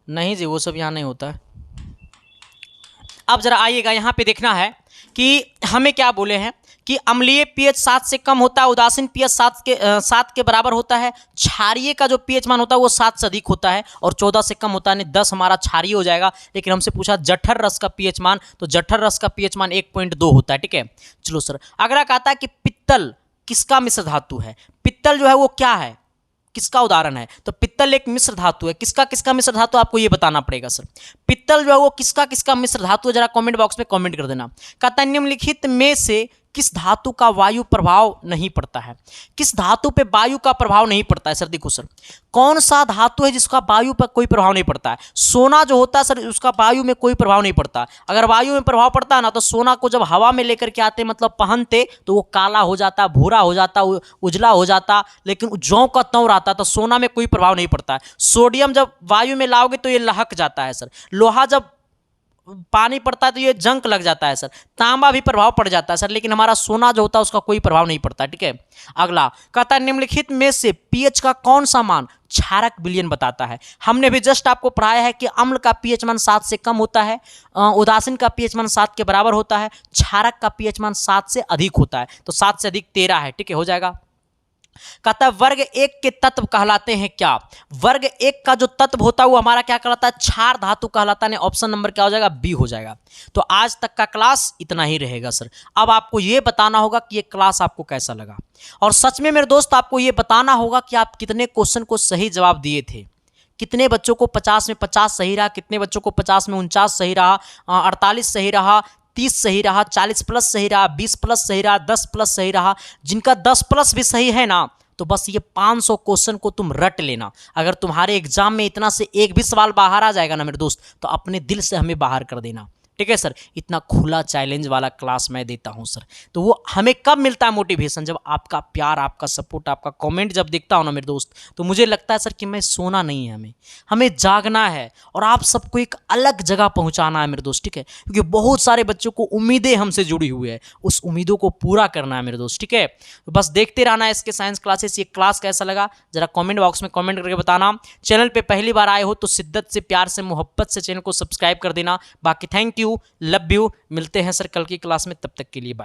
नहीं जी वो सब यहाँ नहीं होता है। अब जरा आइएगा यहाँ पे देखना है कि हमें क्या बोले हैं कि अम्लीय पीएच 7 से कम होता है, उदासीन पीएच 7 के बराबर होता है, क्षारीय का जो पीएच मान होता है वो 7 से अधिक होता है, और 14 से कम होता है। 10 हमारा क्षारीय हो जाएगा। लेकिन हमसे पूछा जठर रस का पीएच मान, तो जठर रस का पीएच मान 1.2 होता है, ठीक है। चलो सर अगला कहता है कि पित्तल किसका मिश्र धातु है। पित्तल जो है वो क्या है, किसका उदाहरण है, तो पित्तल एक मिश्र धातु है। किसका किसका मिश्र धातु आपको ये बताना पड़ेगा सर। पित्तल जो है वो किसका किसका मिश्र धातु है, जरा कमेंट बॉक्स में कमेंट कर देना। कहता है निम्नलिखित में से किस धातु का वायु प्रभाव नहीं पड़ता है, किस धातु पे वायु का प्रभाव नहीं पड़ता है सर। देखो सर कौन सा धातु है जिसका वायु पर कोई प्रभाव नहीं पड़ता है। सोना जो होता है सर उसका वायु में कोई प्रभाव नहीं पड़ता। अगर वायु में प्रभाव पड़ता है ना तो सोना को जब हवा में लेकर के आते मतलब पहनते तो वो काला हो जाता, भूरा हो जाता, उजला हो जाता, लेकिन जौ का त्यों रहता, तो सोना में कोई प्रभाव नहीं पड़ता है। सोडियम जब वायु में लाओगे तो ये लहक जाता है सर। लोहा जब पानी पड़ता है तो ये जंक लग जाता है सर। तांबा भी प्रभाव पड़ जाता है सर, लेकिन हमारा सोना जो होता है उसका कोई प्रभाव नहीं पड़ता, ठीक है। अगला कहता है निम्नलिखित में से पीएच का कौन सा मान क्षारक विलयन बताता है। हमने भी जस्ट आपको पढ़ाया है कि अम्ल का पीएच मान 7 से कम होता है, उदासीन का पीएच मान 7 के बराबर होता है, क्षारक का पीएच मान 7 से अधिक होता है। तो 7 से अधिक 13 है, ठीक है, हो जाएगा। कहता है वर्ग 1 के तत्व कहलाते हैं क्या। वर्ग 1 का जो तत्व होता है वो हमारा क्या कहलाता है, क्षार धातु कहलाता है। ऑप्शन नंबर क्या हो जाएगा, बी हो जाएगा। तो आज तक का क्लास इतना ही रहेगा सर। अब आपको ये बताना होगा कि ये क्लास आपको कैसा लगा, और सच में मेरे दोस्त आपको ये बताना होगा कि आप कितने क्वेश्चन को सही जवाब दिए थे। कितने बच्चों को 50 में 50 सही रहा, कितने बच्चों को 50 में 49 सही रहा, 48 सही रहा, 30 सही रहा, 40 प्लस सही रहा, 20 प्लस सही रहा, 10 प्लस सही रहा। जिनका 10 प्लस भी सही है ना तो बस ये 500 क्वेश्चन को तुम रट लेना। अगर तुम्हारे एग्जाम में इतना से एक भी सवाल बाहर आ जाएगा ना मेरे दोस्त तो अपने दिल से हमें बाहर कर देना। ठीक है सर, इतना खुला चैलेंज वाला क्लास मैं देता हूं सर। तो वो हमें कब मिलता है मोटिवेशन, जब आपका प्यार, आपका सपोर्ट, आपका कमेंट जब देखता हूं ना मेरे दोस्त, तो मुझे लगता है सर कि मैं सोना नहीं है, हमें जागना है और आप सबको एक अलग जगह पहुंचाना है मेरे दोस्त, ठीक है, क्योंकि बहुत सारे बच्चों को उम्मीदें हमसे जुड़ी हुई है, उस उम्मीदों को पूरा करना है मेरे दोस्त, ठीक है। तो बस देखते रहना है इसके साइंस क्लासेस। ये क्लास कैसा लगा जरा कमेंट बॉक्स में कमेंट करके बताना। चैनल पे पहली बार आए हो तो शिद्दत से, प्यार से, मोहब्बत से चैनल को सब्सक्राइब कर देना। बाकी थैंक यू, लव यू, मिलते हैं सर कल की क्लास में, तब तक के लिए बाय।